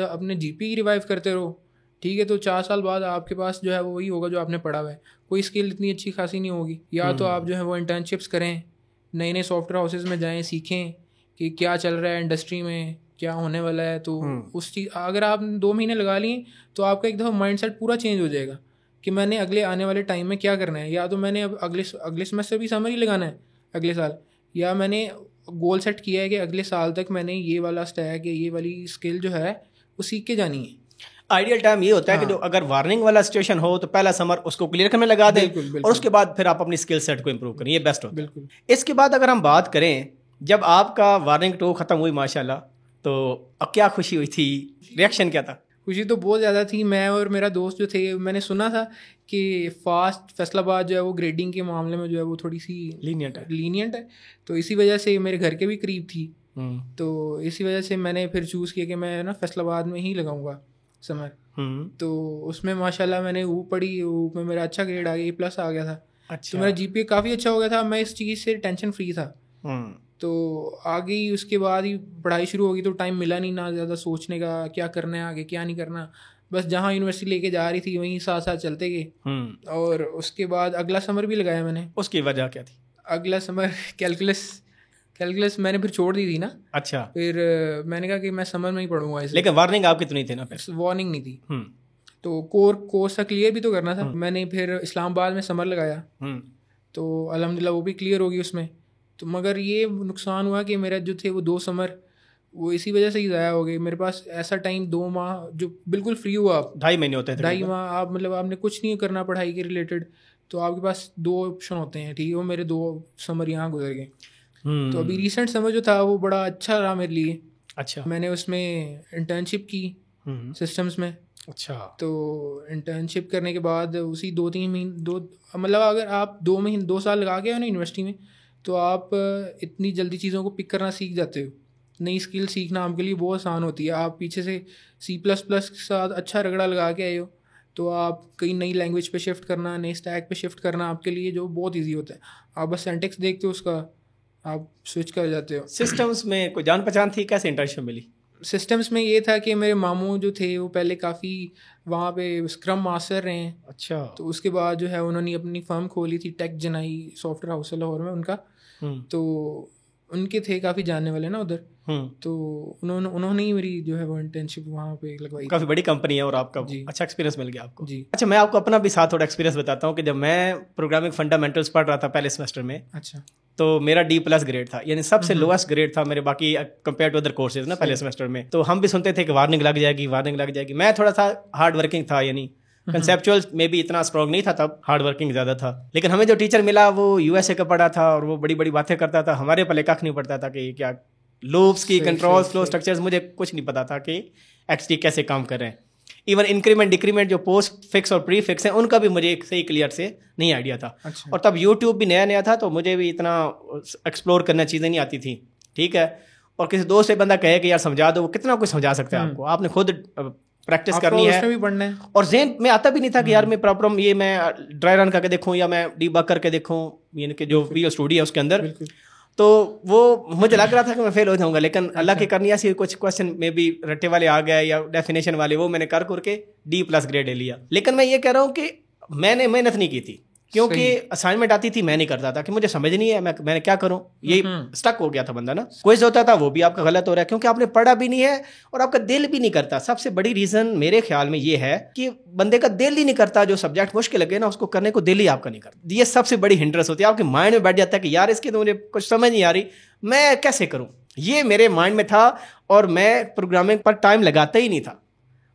अपने जीपीए रिवाइव करते रहो, ठीक है, तो 4 साल बाद आपके पास जो है वो वही होगा जो आपने पढ़ा हुआ है, कोई स्किल इतनी अच्छी खासी नहीं होगी। या तो आप जो है वो इंटर्नशिप्स करें, नए नए सॉफ्टवेयर हाउसेज में जाएं, सीखें कि क्या चल रहा है इंडस्ट्री में, क्या होने वाला है। तो उस चीज़ अगर आप 2 महीने लगा लिए तो आपका एक दफ़ा माइंडसेट पूरा चेंज हो जाएगा कि मैंने अगले आने वाले टाइम में क्या करना है। या तो मैंने अब अगले सेमेस्टर भी समर ही लगाना है अगले साल, या मैंने गोल सेट किया है कि अगले साल तक मैंने ये वाला स्टैक या ये वाली स्किल जो है वो सीख के जानी है। आइडियल टाइम ये होता है कि जो अगर वार्निंग वाला सिचुएशन हो तो पहला समर उसको क्लियर करने लगा दें, और उसके बाद फिर आप अपनी स्किल सेट को इम्प्रूव करें, ये बेस्ट होता है। इसके बाद अगर हम बात करें, जब आपका वार्निंग टू खत्म हुई माशाल्लाह, तो अब क्या खुशी हुई थी, रिएक्शन क्या था? खुशी तो बहुत ज़्यादा थी। मैं और मेरा दोस्त जो थे, मैंने सुना था कि फैसलाबाद जो है वो ग्रेडिंग के मामले में जो है वो थोड़ी सी लीनियंट है, तो इसी वजह से मेरे घर के भी करीब थी, तो इसी वजह से मैंने फिर चूज़ किया कि मैं ना फैसलाबाद में ही लगाऊंगा समर। तो उसमें माशाल्लाह मैंने वो पढ़ी, वो में मेरा अच्छा ग्रेड आ गया, A+ आ गया था। अच्छा। तो मेरा जीपीए काफ़ी अच्छा हो गया था, मैं इस चीज़ से टेंशन फ्री था। तो आगे ही उसके बाद ही पढ़ाई शुरू होगी, तो टाइम मिला नहीं ना ज़्यादा सोचने का क्या करना है आगे क्या नहीं करना, बस जहाँ यूनिवर्सिटी लेके जा रही थी वहीं साथ साथ चलते गए। और उसके बाद अगला समर भी लगाया मैंने। उसकी वजह क्या थी? अगला समर कैलकुलस मैंने फिर छोड़ दी थी ना। अच्छा। फिर मैंने कहा कि मैं समर में ही पढ़ूंगा। लेकिन वार्निंग आपकी तो नहीं थी ना? फिर वार्निंग नहीं थी, तो कोर्स का क्लियर भी तो करना था। मैंने फिर इस्लामाबाद में समर लगाया, तो अल्हम्दुलिल्लाह वो भी क्लियर होगी उसमें। तो मगर ये नुकसान हुआ कि मेरा जो थे वो 2 समर वो इसी वजह से ही ज़ाया हो गए। मेरे पास ऐसा टाइम 2 माह जो बिल्कुल फ्री हुआ, आप 2.5 महीने होते हैं, 2.5 माह आप मतलब आपने कुछ नहीं करना पढ़ाई के रिलेटेड, तो आपके पास 2 ऑप्शन होते हैं, ठीक है। वो मेरे 2 समर यहाँ गुजर गए। तो अभी रिसेंट समर जो था वो बड़ा अच्छा रहा मेरे लिए। अच्छा। मैंने उसमें इंटर्नशिप की सिस्टम्स में। अच्छा। तो इंटर्नशिप करने के बाद उसी 2-3 महीने मतलब अगर आप 2 साल लगा के हो ना यूनिवर्सिटी में, तो आप इतनी जल्दी चीज़ों को पिक करना सीख जाते हो। नई स्किल सीखना आपके लिए बहुत आसान होती है। आप पीछे से C++ के साथ अच्छा रगड़ा लगा के आए हो, तो आप कई नई लैंग्वेज पे शिफ्ट करना, नई स्टैक पे शिफ्ट करना आपके लिए जो बहुत इजी होता है। आप बस सिंटैक्स देखते हो उसका, आप स्विच कर जाते हो। सिस्टम्स में कोई जान पहचान थी? कैसे इंटर्नशिप मिली? सिस्टम्स में ये था कि मेरे मामू जो थे वो पहले काफ़ी वहाँ पे स्क्रम मास्टर रहे हैं। अच्छा। तो उसके बाद जो है उन्होंने अपनी फर्म खोली थी, टेक जनाई सॉफ्टवेयर हाउस लाहौर में उनका। तो उनके थे काफ़ी जानने वाले ना उधर, तो उन्होंने ही मेरी जो है वो इंटर्नशिप वहाँ पे लगवाई। काफ़ी बड़ी कंपनी है और आपका अच्छा एक्सपीरियंस मिल गया आपको। जी। अच्छा, मैं आपको अपना भी साथ थोड़ा एक्सपीरियंस बताता हूँ कि जब मैं प्रोग्रामिंग फंडामेंटल्स पढ़ रहा था पहले सेमेस्टर में, अच्छा, तो मेरा D+ ग्रेड था, यानी सबसे लोएस्ट ग्रेड था मेरे बाकी कंपेयर टू अदर कोर्सेज ना पहले सेमेस्टर में। तो हम भी सुनते थे कि वार्निंग लग जाएगी। मैं थोड़ा सा हार्ड वर्किंग था, यानी कंसेप्चुअल में भी इतना स्ट्रॉन्ग नहीं था तब, हार्ड वर्किंग ज़्यादा था। लेकिन हमें जो टीचर मिला वो USA का पढ़ा था और वो बड़ी बड़ी बातें करता था, हमारे पहले कख नहीं पड़ता था कि क्या लूप्स की कंट्रोल फ्लो स्ट्रक्चर्स, मुझे कुछ नहीं पता था कि एक्चुअली कैसे काम कर रहे हैं। इवन इंक्रीमेंट डिक्रीमेंट जो पोस्ट फिक्स और प्री फिक्स हैं उनका भी मुझे सही क्लियर से नहीं आइडिया था। अच्छा। और तब यूट्यूब भी नया था, तो मुझे भी इतना एक्सप्लोर करना चीज़ें नहीं आती थी, ठीक है। और किसी दोस्त से बंदा कहे कि यार समझा दो, वो कितना कुछ समझा सकता है आपको, आपने खुद प्रैक्टिस करनी है भी पढ़ना है। और ज़हन में आता भी नहीं था कि यार मैं प्रॉपर ये मैं ड्राई रन करके देखूँ या मैं डीबग करके देखूँ, यानी कि जो Visual Studio है उसके अंदर। तो वो मुझे लग रहा था कि मैं फेल हो जाऊंगा, लेकिन अल्लाह की करनी ऐसी, कुछ क्वेश्चन में भी रट्टे वाले आ गए या डेफिनेशन वाले, वो मैंने करके D+ ग्रेड ले लिया। लेकिन मैं ये कह रहा हूँ कि मैंने मेहनत नहीं की थी, क्योंकि असाइनमेंट आती थी मैं नहीं करता था कि मुझे समझ नहीं है मैंने क्या करूं, ये स्टक हो गया था बंदा ना। क्विज होता था वो भी आपका गलत हो रहा है क्योंकि आपने पढ़ा भी नहीं है और आपका दिल भी नहीं करता। सबसे बड़ी रीजन मेरे ख्याल में ये है कि बंदे का दिल ही नहीं करता, जो सब्जेक्ट मुश्किल लगे ना उसको करने को दिल ही आपका नहीं करता। ये सबसे बड़ी हिंड्रेंस होती है, आपके माइंड में बैठ जाता है कि यार इसकी तो मुझे कुछ समझ नहीं आ रही, मैं कैसे करूं। ये मेरे माइंड में था और मैं प्रोग्रामिंग पर टाइम लगाता ही नहीं था।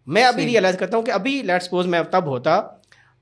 मैं अभी रियलाइज करता हूँ कि अभी लेट्स सपोज मैं तब होता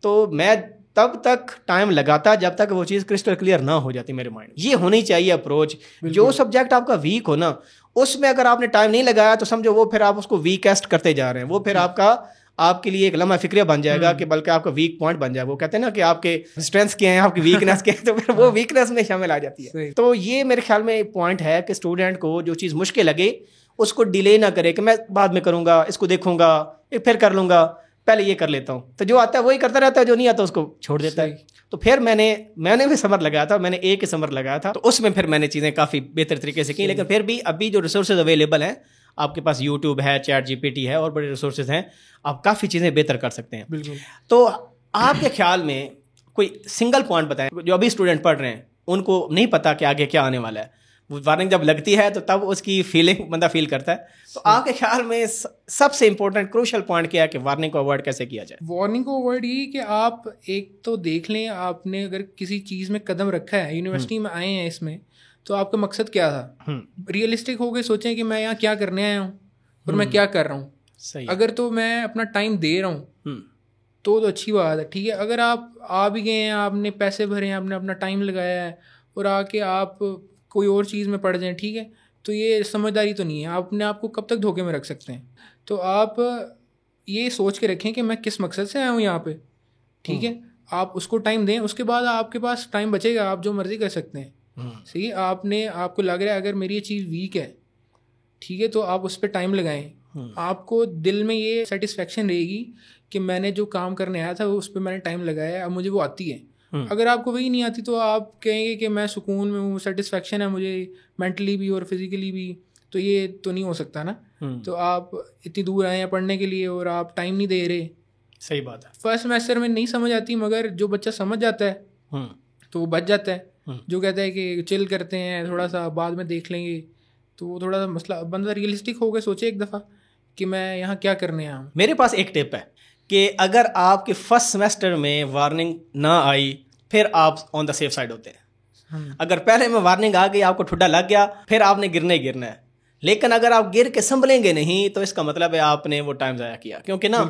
तो मैं तब तक टाइम लगाता जब तक वो चीज़ क्रिस्टल क्लियर ना हो जाती मेरे माइंड। ये होनी चाहिए अप्रोच। जो सब्जेक्ट आपका वीक हो ना उसमें अगर आपने टाइम नहीं लगाया तो समझो वो फिर आप उसको वीकेस्ट करते जा रहे हैं, वो फिर आपके लिए एक लम्हा फिक्रिया बन जाएगा कि बल्कि आपका वीक पॉइंट बन जाएगा। वो कहते हैं ना कि आपके स्ट्रेंथ्स क्या हैं, आपकी वीकनेस क्या है, तो फिर वो वीकनेस में शामिल आ जाती है। तो ये मेरे ख्याल में एक पॉइंट है कि स्टूडेंट को जो चीज़ मुश्किल लगे उसको डिले ना करे कि मैं बाद में करूँगा, इसको देखूंगा, फिर कर लूँगा, पहले ये कर लेता हूँ। तो जो आता है वही करता रहता है, जो नहीं आता उसको छोड़ देता है। तो फिर मैंने भी समर लगाया था, मैंने एक ही समर लगाया था, तो उसमें फिर मैंने चीज़ें काफ़ी बेहतर तरीके से की। लेकिन फिर भी अभी जो रिसोर्सेज अवेलेबल हैं, आपके पास यूट्यूब है, चैट जीपीटी है और बड़े रिसोर्सेज हैं, आप काफ़ी चीज़ें बेहतर कर सकते हैं। बिल्कुल। तो आपके ख्याल में कोई सिंगल पॉइंट बताएं, जो अभी स्टूडेंट पढ़ रहे हैं उनको नहीं पता कि आगे क्या आने वाला है, वार्निंग जब लगती है तो तब उसकी फीलिंग बंदा फील करता है। तो आपके ख्याल में सबसे इंपॉर्टेंट क्रूशियल पॉइंट क्या है कि वार्निंग को अवॉइड कैसे किया जाए? वार्निंग को अवॉइड ये कि आप एक तो देख लें, आपने अगर किसी चीज़ में कदम रखा है, यूनिवर्सिटी में आए हैं इसमें, तो आपका मकसद क्या था। रियलिस्टिक हो के सोचें कि मैं यहाँ क्या करने आया हूँ और मैं क्या कर रहा हूँ। सही। अगर तो मैं अपना टाइम दे रहा हूँ तो अच्छी बात है, ठीक है। अगर आप आ भी गए हैं, आपने पैसे भरे हैं, आपने अपना टाइम लगाया है और आके आप कोई और चीज़ में पड़ जाएं, ठीक है, तो ये समझदारी तो नहीं है। आप अपने आप को कब तक धोखे में रख सकते हैं। तो आप ये सोच के रखें कि मैं किस मकसद से आया हूँ यहाँ पे, ठीक है। आप उसको टाइम दें, उसके बाद आपके पास टाइम बचेगा, आप जो मर्जी कर सकते हैं। सही, आपको लग रहा है अगर मेरी ये चीज़ वीक है, ठीक है, तो आप उस पर टाइम लगाएं। आपको दिल में ये सेटिस्फेक्शन रहेगी कि मैंने जो काम करने आया था उस पर मैंने टाइम लगाया, अब मुझे वो आती है। अगर आपको वही नहीं आती तो आप कहेंगे कि मैं सुकून में हूँ, सेटिस्फेक्शन है मुझे मेंटली भी और फिजिकली भी, तो ये तो नहीं हो सकता ना। तो आप इतनी दूर आए हैं पढ़ने के लिए और आप टाइम नहीं दे रहे। सही बात है। फर्स्ट सेमेस्टर में नहीं समझ आती, मगर जो बच्चा समझ जाता है तो वो बच जाता है। जो कहता है कि चिल करते हैं थोड़ा सा, बाद में देख लेंगे, तो वो थोड़ा सा मसला, बंदा रियलिस्टिक हो गए सोचे एक दफ़ा कि मैं यहाँ क्या करने आया हूँ। मेरे पास एक टिप है कि अगर आपके फर्स्ट सेमेस्टर में वार्निंग ना आई, फिर आप ऑन द सेफ साइड होते हैं। अगर पहले में वार्निंग आ गई, आपको ठुड्डा लग गया, फिर आपने गिरना ही गिरना है। लेकिन अगर आप गिर के संभलेंगे नहीं तो इसका मतलब है आपने वो टाइम ज़ाया किया। क्योंकि ना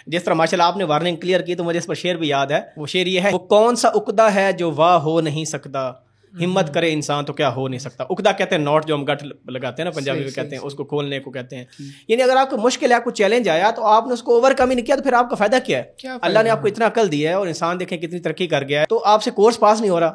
जिस तरह माशाल्लाह आपने वार्निंग क्लियर की, तो मुझे इस पर शेर भी याद है। वो शेर ये है, वो कौन सा उकदा है जो वाह हो नहीं सकता, हिम्मत करे इंसान तो क्या हो नहीं सकता। उकदा कहते हैं नॉट, जो हम गठ लगाते हैं ना पंजाबी में कहते हैं, उसको खोलने को कहते हैं। यानी अगर आपको मुश्किल है, आपको चैलेंज आया, तो आपने उसको ओवरकम ही नहीं किया, तो फिर आपका फायदा क्या है? अल्लाह ने आपको इतना अकल दिया है और इंसान देखें कितनी तरक्की कर गया है, तो आपसे कोर्स पास नहीं हो रहा,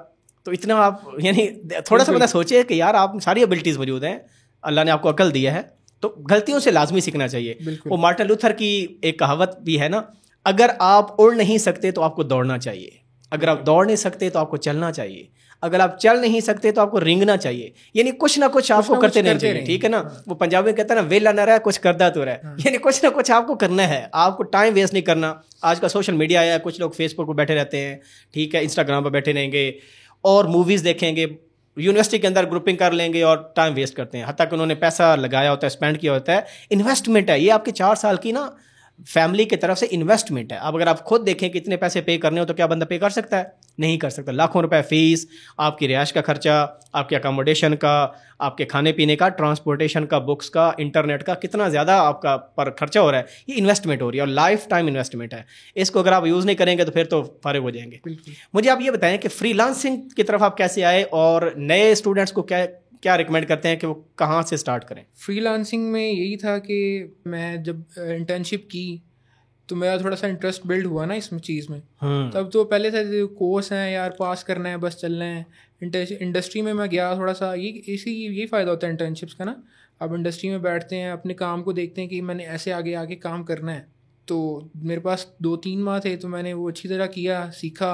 तो इतना आप यानी थोड़ा सा बंदा सोचे कि यार आप सारी एबिलिटीज मौजूद हैं, अल्लाह ने आपको अकल दिया है, तो गलतियों से लाजमी सीखना चाहिए। वो मार्टिन लूथर की एक कहावत भी है ना, अगर आप उड़ नहीं सकते तो आपको दौड़ना चाहिए, अगर आप दौड़ नहीं सकते तो आपको चलना चाहिए, अगर आप चल नहीं सकते तो आपको रेंगना चाहिए। यानी कुछ ना कुछ आपको करते रहना चाहिए, ठीक है ना। वो पंजाबी में कहता है ना, वेला ना रहा कुछ करदा तो रहा। यानी कुछ ना कुछ आपको करना है, आपको टाइम वेस्ट नहीं करना। आज का सोशल मीडिया आया, कुछ लोग फेसबुक पर बैठे रहते हैं, ठीक है, इंस्टाग्राम पर बैठे रहेंगे और मूवीज़ देखेंगे, यूनिवर्सिटी के अंदर ग्रुपिंग कर लेंगे और टाइम वेस्ट करते हैं। हत्ता कि उन्होंने पैसा लगाया होता है, स्पेंड किया होता है, इन्वेस्टमेंट है ये आपके 4 साल की ना, फैमिली की तरफ से इन्वेस्टमेंट है। अब अगर आप खुद देखें कितने पैसे पे करने हो, तो क्या बंदा पे कर सकता है? नहीं कर सकता। लाखों रुपए फीस, आपकी रिहाइश का खर्चा, आपके अकोमोडेशन का, आपके खाने पीने का, ट्रांसपोर्टेशन का, बुक्स का, इंटरनेट का, कितना ज़्यादा आपका पर खर्चा हो रहा है, ये इन्वेस्टमेंट हो रही है और लाइफ टाइम इन्वेस्टमेंट है। इसको अगर आप यूज़ नहीं करेंगे तो फिर तो फारिग हो जाएंगे। मुझे आप ये बताएं कि फ्रीलांसिंग की तरफ आप कैसे आए और नए स्टूडेंट्स को क्या रिकमेंड करते हैं कि वो कहाँ से स्टार्ट करें? फ्रीलांसिंग में यही था कि मैं जब इंटर्नशिप की तो मेरा थोड़ा सा इंटरेस्ट बिल्ड हुआ ना इसमें चीज़ में। तब तो पहले से कोर्स हैं यार, पास करना है, बस चलना है। इंडस्ट्री में मैं गया, थोड़ा सा यही फ़ायदा होता है इंटर्नशिप्स का ना, आप इंडस्ट्री में बैठते हैं, अपने काम को देखते हैं कि मैंने ऐसे आगे आगे काम करना है। तो मेरे पास 2-3 माह थे, तो मैंने वो अच्छी तरह किया, सीखा,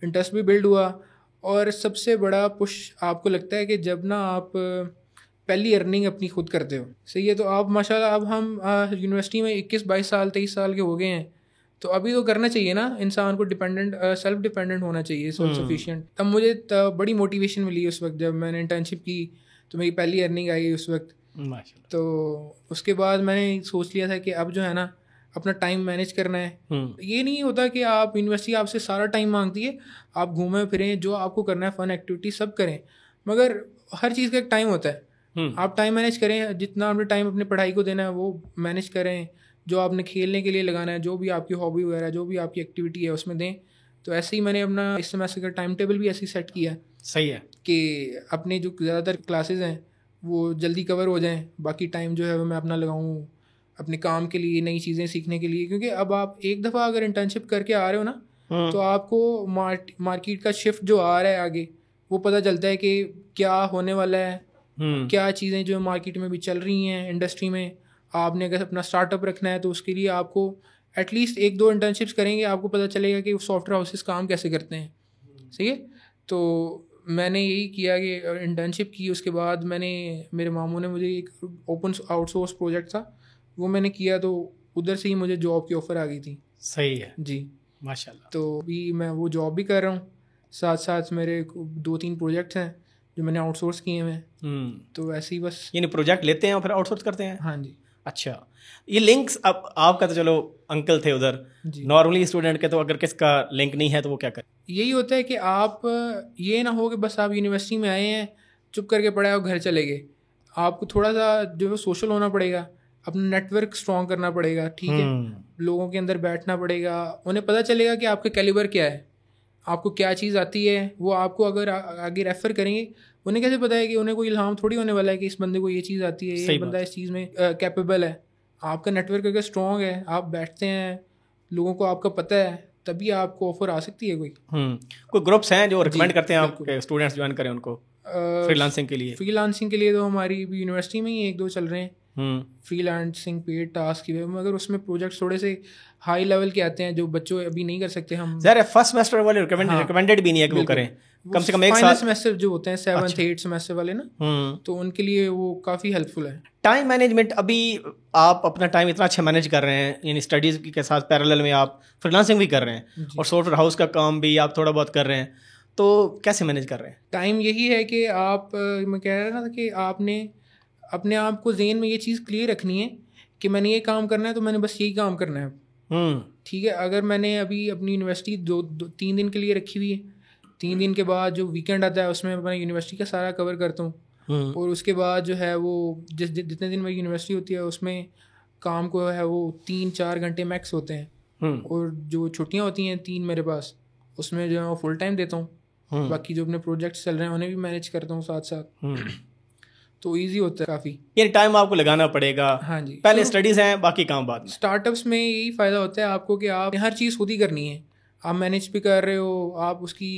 इंटरेस्ट भी बिल्ड हुआ। और सबसे बड़ा पुश आपको लगता है कि जब ना आप पहली अर्निंग अपनी खुद करते हो, सही है, तो आप माशाल्लाह, अब हम यूनिवर्सिटी में 21-22 साल 23 साल के हो गए हैं, तो अभी तो करना चाहिए ना इंसान को, सेल्फ डिपेंडेंट होना चाहिए, सेल्फ सफिशिएंट। तब मुझे बड़ी मोटिवेशन मिली उस वक्त, जब मैंने इंटर्नशिप की तो मेरी पहली अर्निंग आई उस वक्त। तो उसके बाद मैंने सोच लिया था कि अब जो है ना अपना टाइम मैनेज करना है। ये नहीं होता कि आप यूनिवर्सिटी आपसे सारा टाइम मांगती है, आप घूमें फिरें, जो आपको करना है, फन एक्टिविटी सब करें, मगर हर चीज़ का एक टाइम होता है। आप टाइम मैनेज करें, जितना आपने टाइम अपनी पढ़ाई को देना है वो मैनेज करें, जो आपने खेलने के लिए लगाना है, जो भी आपकी हॉबी वगैरह, जो भी आपकी एक्टिविटी है उसमें दें। तो ऐसे ही मैंने अपना इस सेमेस्टर का टाइम टेबल भी ऐसे ही सेट किया। सही है कि अपने जो ज़्यादातर क्लासेस हैं वो जल्दी कवर हो जाएं, बाकी टाइम जो है वो मैं अपना लगाऊँ अपने काम के लिए, नई चीज़ें सीखने के लिए। क्योंकि अब आप एक दफ़ा अगर इंटर्नशिप करके आ रहे हो ना, तो आपको मार्केट का शिफ्ट जो आ रहा है आगे, वो पता चलता है कि क्या होने वाला है, क्या चीज़ें जो मार्केट में भी चल रही हैं इंडस्ट्री में। आपने अगर अपना स्टार्टअप रखना है तो उसके लिए आपको एटलीस्ट 1-2 इंटर्नशिप्स करेंगे, आपको पता चलेगा कि सॉफ्टवेयर हाउसेस काम कैसे करते हैं। सही है। तो मैंने यही किया कि इंटर्नशिप की, उसके बाद मेरे मामू ने मुझे एक ओपन आउटसोर्स प्रोजेक्ट था वो मैंने किया, तो उधर से ही मुझे जॉब की ऑफ़र आ गई थी। सही है जी, माशाल्लाह। तो अभी मैं वो जॉब भी कर रहा हूँ, साथ साथ मेरे 2-3 प्रोजेक्ट्स हैं जो मैंने आउटसोर्स किए हुए हैं। तो ऐसे ही बस, यानी प्रोजेक्ट लेते हैं और फिर आउटसोर्स करते हैं। हाँ जी। अच्छा, ये लिंक्स, अब आपका तो चलो अंकल थे उधर, नॉर्मली स्टूडेंट के तो अगर किसका लिंक नहीं है तो वो क्या करे? यही होता है कि आप ये ना हो कि बस आप यूनिवर्सिटी में आए हैं, चुप करके पढ़ाए और घर चले गए। आपको थोड़ा सा जो है सोशल होना पड़ेगा, अपना नेटवर्क स्ट्रॉन्ग करना पड़ेगा, ठीक है। लोगों के अंदर बैठना पड़ेगा, उन्हें पता चलेगा कि आपका कैलिबर क्या है, आपको क्या चीज़ आती है। वो आपको अगर आगे रेफ़र करेंगे, उन्हें कैसे पता है कि उन्हें कोई इल्हाम थोड़ी होने वाला है कि इस बंदे को ये चीज़ आती है, ये बंदा इस चीज़ में कैपेबल है। आपका नेटवर्क अगर स्ट्रॉन्ग है, आप बैठते हैं, लोगों को आपका पता है, तभी आपको ऑफर आ सकती है। कोई ग्रुप्स हैं जो रिकमेंड करते हैं आप स्टूडेंट्स ज्वाइन करें उनको फ्रीलांसिंग के लिए? फ्रीलांसिंग के लिए तो हमारी यूनिवर्सिटी में ही 1-2 चल रहे हैं फ्रीलांसिंग पेड टास्क की, मगर उसमें प्रोजेक्ट्स थोड़े से हाई लेवल के आते हैं जो बच्चों अभी नहीं कर सकते हम। यार फर्स्ट सेमेस्टर वाले रिकमेंडेड भी नहीं है कि वो करें, कम से कम एक साल सेमेस्टर जो होते हैं 7th 8th सेमेस्टर वाले ना, तो उनके लिए वो काफ़ी हेल्पफुल है। टाइम मैनेजमेंट, अभी आप अपना टाइम इतना अच्छा मैनेज कर रहे हैं, यानी स्टडीज़ के साथ पैरेलल में आप फ्रीलांसिंग भी कर रहे हैं और सॉफ्टवेयर हाउस का काम भी आप थोड़ा बहुत कर रहे हैं, तो कैसे मैनेज कर रहे हैं टाइम? यही है कि आप, मैं कह रहा था कि आपने अपने आप को ज़हन में ये चीज़ क्लियर रखनी है कि मैंने ये काम करना है तो मैंने बस यही काम करना है। ठीक है। अगर मैंने अभी अपनी यूनिवर्सिटी 3 दिन के लिए रखी हुई है, 3 दिन के बाद जो वीकेंड आता है उसमें मैं यूनिवर्सिटी का सारा कवर करता हूँ, और उसके बाद जो है वो जितने दिन मेरी यूनिवर्सिटी होती है उसमें काम को है वो 3-4 घंटे मैक्स होते हैं, और जो छुट्टियाँ होती हैं 3 मेरे पास, उसमें जो है वो फुल टाइम देता हूँ। बाकी जो अपने प्रोजेक्ट्स चल रहे हैं उन्हें भी मैनेज करता हूँ साथ साथ, तो इजी होता है काफ़ी। ये टाइम आपको लगाना पड़ेगा। हाँ जी, पहले स्टडीज़ हैं, बाकी काम बाद में। स्टार्टअप्स में यही फ़ायदा होता है आपको कि आप हर चीज़ खुद ही करनी है, आप मैनेज भी कर रहे हो, आप उसकी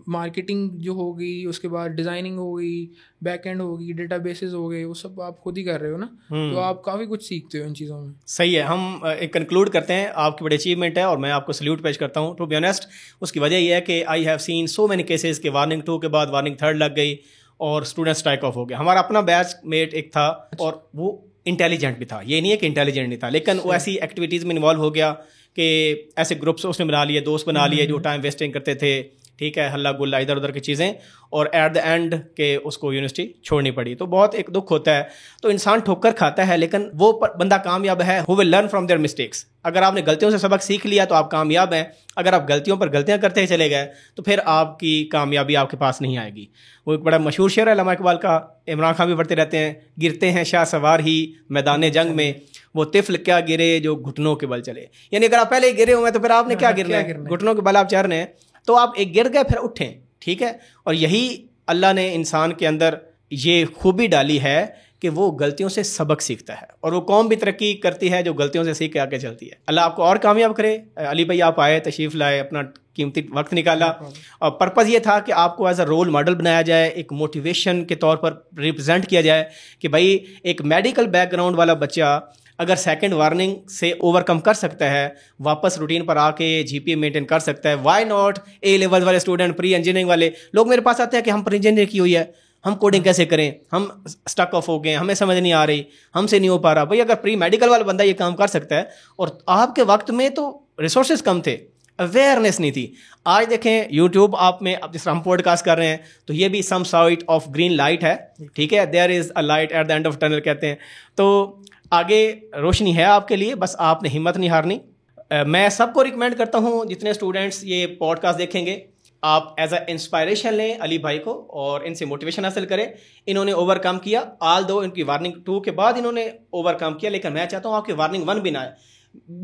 मार्केटिंग जो हो गई, उसके बाद डिज़ाइनिंग हो गई, बैक एंड हो गई, डेटाबेसेस हो गए, वो सब आप खुद ही कर रहे हो ना, तो आप काफ़ी कुछ सीखते हो इन चीज़ों में। सही है। हम एक कंक्लूड करते हैं, आपकी बड़ी अचीवमेंट है और मैं आपको सल्यूट पेश करता हूँ। टू बी ऑनेस्ट, उसकी वजह यह है कि I have seen so many cases के वार्निंग 2 के बाद वार्निंग 3 लग गई और स्टूडेंट स्ट्राइक ऑफ हो गया। हमारा अपना बैच मेट एक था और वो इंटेलिजेंट भी था, ये नहीं है कि इंटेलिजेंट नहीं था, लेकिन वो ऐसी एक्टिविटीज़ में इन्वॉल्व हो गया कि ऐसे ग्रुप्स उसने बना लिए, दोस्त बना लिए जो टाइम वेस्टिंग करते थे, ठीक है, हल्ला गुल्ला इधर उधर की चीज़ें, और एट द एंड के उसको यूनिवर्सिटी छोड़नी पड़ी। तो बहुत एक दुख होता है। तो इंसान ठोकर खाता है, लेकिन वो बंदा कामयाब है who will learn from their mistakes. अगर आपने गलतियों से सबक सीख लिया तो आप कामयाब हैं। अगर आप गलतियों पर गलतियां करते ही चले गए तो फिर आपकी कामयाबी आपके पास नहीं आएगी। वो एक बड़ा मशहूर शेर है अल्लामा इकबाल का, इमरान खान भी पढ़ते रहते हैं, गिरते हैं शाह सवार ही मैदान जंग में, वो तिफल क्या गिरे जो घुटनों के बल चले। यानी अगर आप पहले ही गिरे हुए तो फिर आपने क्या गिरना है, घुटनों के बल आप चढ़ रहे हैं, तो आप एक गिर गए फिर उठें, ठीक है। और यही अल्लाह ने इंसान के अंदर ये खूबी डाली है कि वो गलतियों से सबक सीखता है, और वो कौम भी तरक्की करती है जो गलतियों से सीख के आगे चलती है। अल्लाह आपको और कामयाब करे। अली भाई आप आए, तशरीफ़ लाए, अपना कीमती वक्त निकाला, और पर्पज़ ये था कि आपको एज अ रोल मॉडल बनाया जाए, एक मोटिवेशन के तौर पर रिप्रेजेंट किया जाए कि भाई एक मेडिकल बैकग्राउंड वाला बच्चा अगर सेकंड वार्निंग से ओवरकम कर सकता है, वापस रूटीन पर आके जीपीए मेंटेन कर सकता है, व्हाई नॉट ए लेवल वाले स्टूडेंट, प्री इंजीनियरिंग वाले लोग मेरे पास आते हैं कि हम प्री इंजीनियरिंग की हुई है, हम कोडिंग कैसे करें, हम स्टक ऑफ हो गए, हमें समझ नहीं आ रही, हमसे नहीं हो पा रहा। भाई अगर प्री मेडिकल वाला बंदा ये काम कर सकता है, और आपके वक्त में तो रिसोर्सेज कम थे, अवेयरनेस नहीं थी। आज देखें यूट्यूब आप में, अब जिस हम पॉडकास्ट कर रहे हैं, तो ये भी some sight of green light है, ठीक है, there is a light at the end of tunnel कहते हैं। तो आगे रोशनी है आपके लिए, बस आपने हिम्मत नहीं हारनी। मैं सबको रिकमेंड करता हूँ, जितने स्टूडेंट्स ये पॉडकास्ट देखेंगे, आप एज अ इंस्पायरेशन लें अली भाई को और इनसे मोटिवेशन हासिल करें। इन्होंने ओवरकम किया, आल दो इनकी वार्निंग 2 के बाद इन्होंने ओवरकम किया, लेकिन मैं चाहता हूँ आपकी वार्निंग 1 भी ना आए।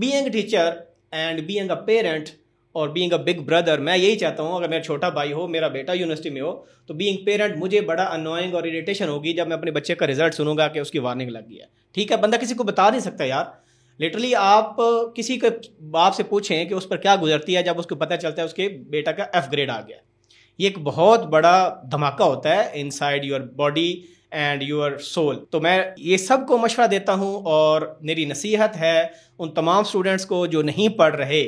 Being a teacher and being a parent और बीइंग अ बिग ब्रदर, मैं यही चाहता हूँ, अगर मेरा छोटा भाई हो, मेरा बेटा यूनिवर्सिटी में हो, तो बीइंग पेरेंट मुझे बड़ा अनोइंग और इरिटेशन होगी जब मैं अपने बच्चे का रिजल्ट सुनूंगा कि उसकी वार्निंग लग गई है। ठीक है, बंदा किसी को बता नहीं सकता यार। लिटरली आप किसी के बाप से पूछें कि उस पर क्या गुजरती है जब उसको पता चलता है उसके बेटा का F ग्रेड आ गया, ये एक बहुत बड़ा धमाका होता है inside your body and your soul. तो मैं ये सबको मशवरा देता हूँ और मेरी नसीहत है उन तमाम स्टूडेंट्स को जो नहीं पढ़ रहे,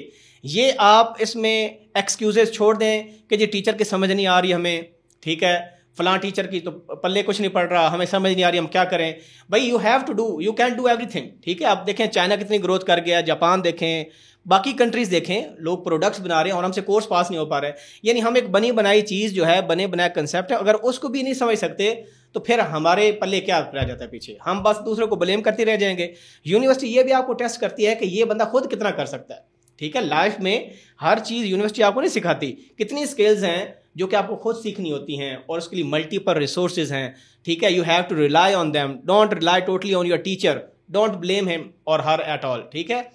ये आप इसमें एक्सक्यूजेस छोड़ दें कि जी टीचर की समझ नहीं आ रही हमें, ठीक है, फलां टीचर की तो पल्ले कुछ नहीं पड़ रहा, हमें समझ नहीं आ रही, हम क्या करें। भाई you have to do, you can do everything, ठीक है। आप देखें चाइना कितनी ग्रोथ कर गया, जापान देखें, बाकी कंट्रीज देखें, लोग प्रोडक्ट्स बना रहे हैं और हमसे कोर्स पास नहीं हो पा रहे। यानी हम एक बनी बनाई चीज़ जो है, बने बनाए कंसेप्ट है, अगर उसको भी नहीं समझ सकते तो फिर हमारे पल्ले क्या रह जाता है पीछे, हम बस दूसरे को ब्लेम करते रह जाएंगे। यूनिवर्सिटी ये भी आपको टेस्ट करती है कि ये बंदा खुद कितना कर सकता है, ठीक है। लाइफ में हर चीज़ यूनिवर्सिटी आपको नहीं सिखाती, कितनी स्किल्स हैं जो कि आपको खुद सीखनी होती हैं और उसके लिए मल्टीपल रिसोर्सेज हैं, ठीक है। You have to rely on them, don't rely totally on your teacher, don't blame him और हर एट ऑल, ठीक है।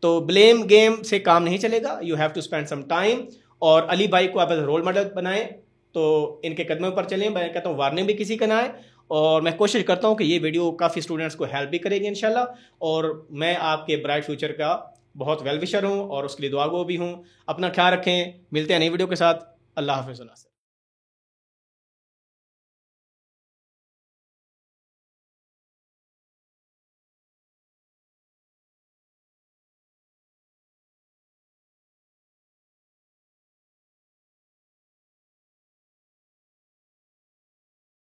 तो ब्लेम गेम से काम नहीं चलेगा, you have to spend some time. और अली भाई को आप एज रोल मॉडल बनाएं, तो इनके कदमों पर चलें। मैं कहता हूँ वार्निंग भी किसी का ना आए, और मैं कोशिश करता हूँ कि ये वीडियो काफ़ी स्टूडेंट्स को हेल्प भी करेगी इंशाल्लाह। और मैं आपके ब्राइट फ्यूचर का बहुत वेल विशर हूँ और उसके लिए दुआ गो भी हूँ। अपना ख्याल रखें, मिलते हैं नई वीडियो के साथ। अल्लाह हाफिज़।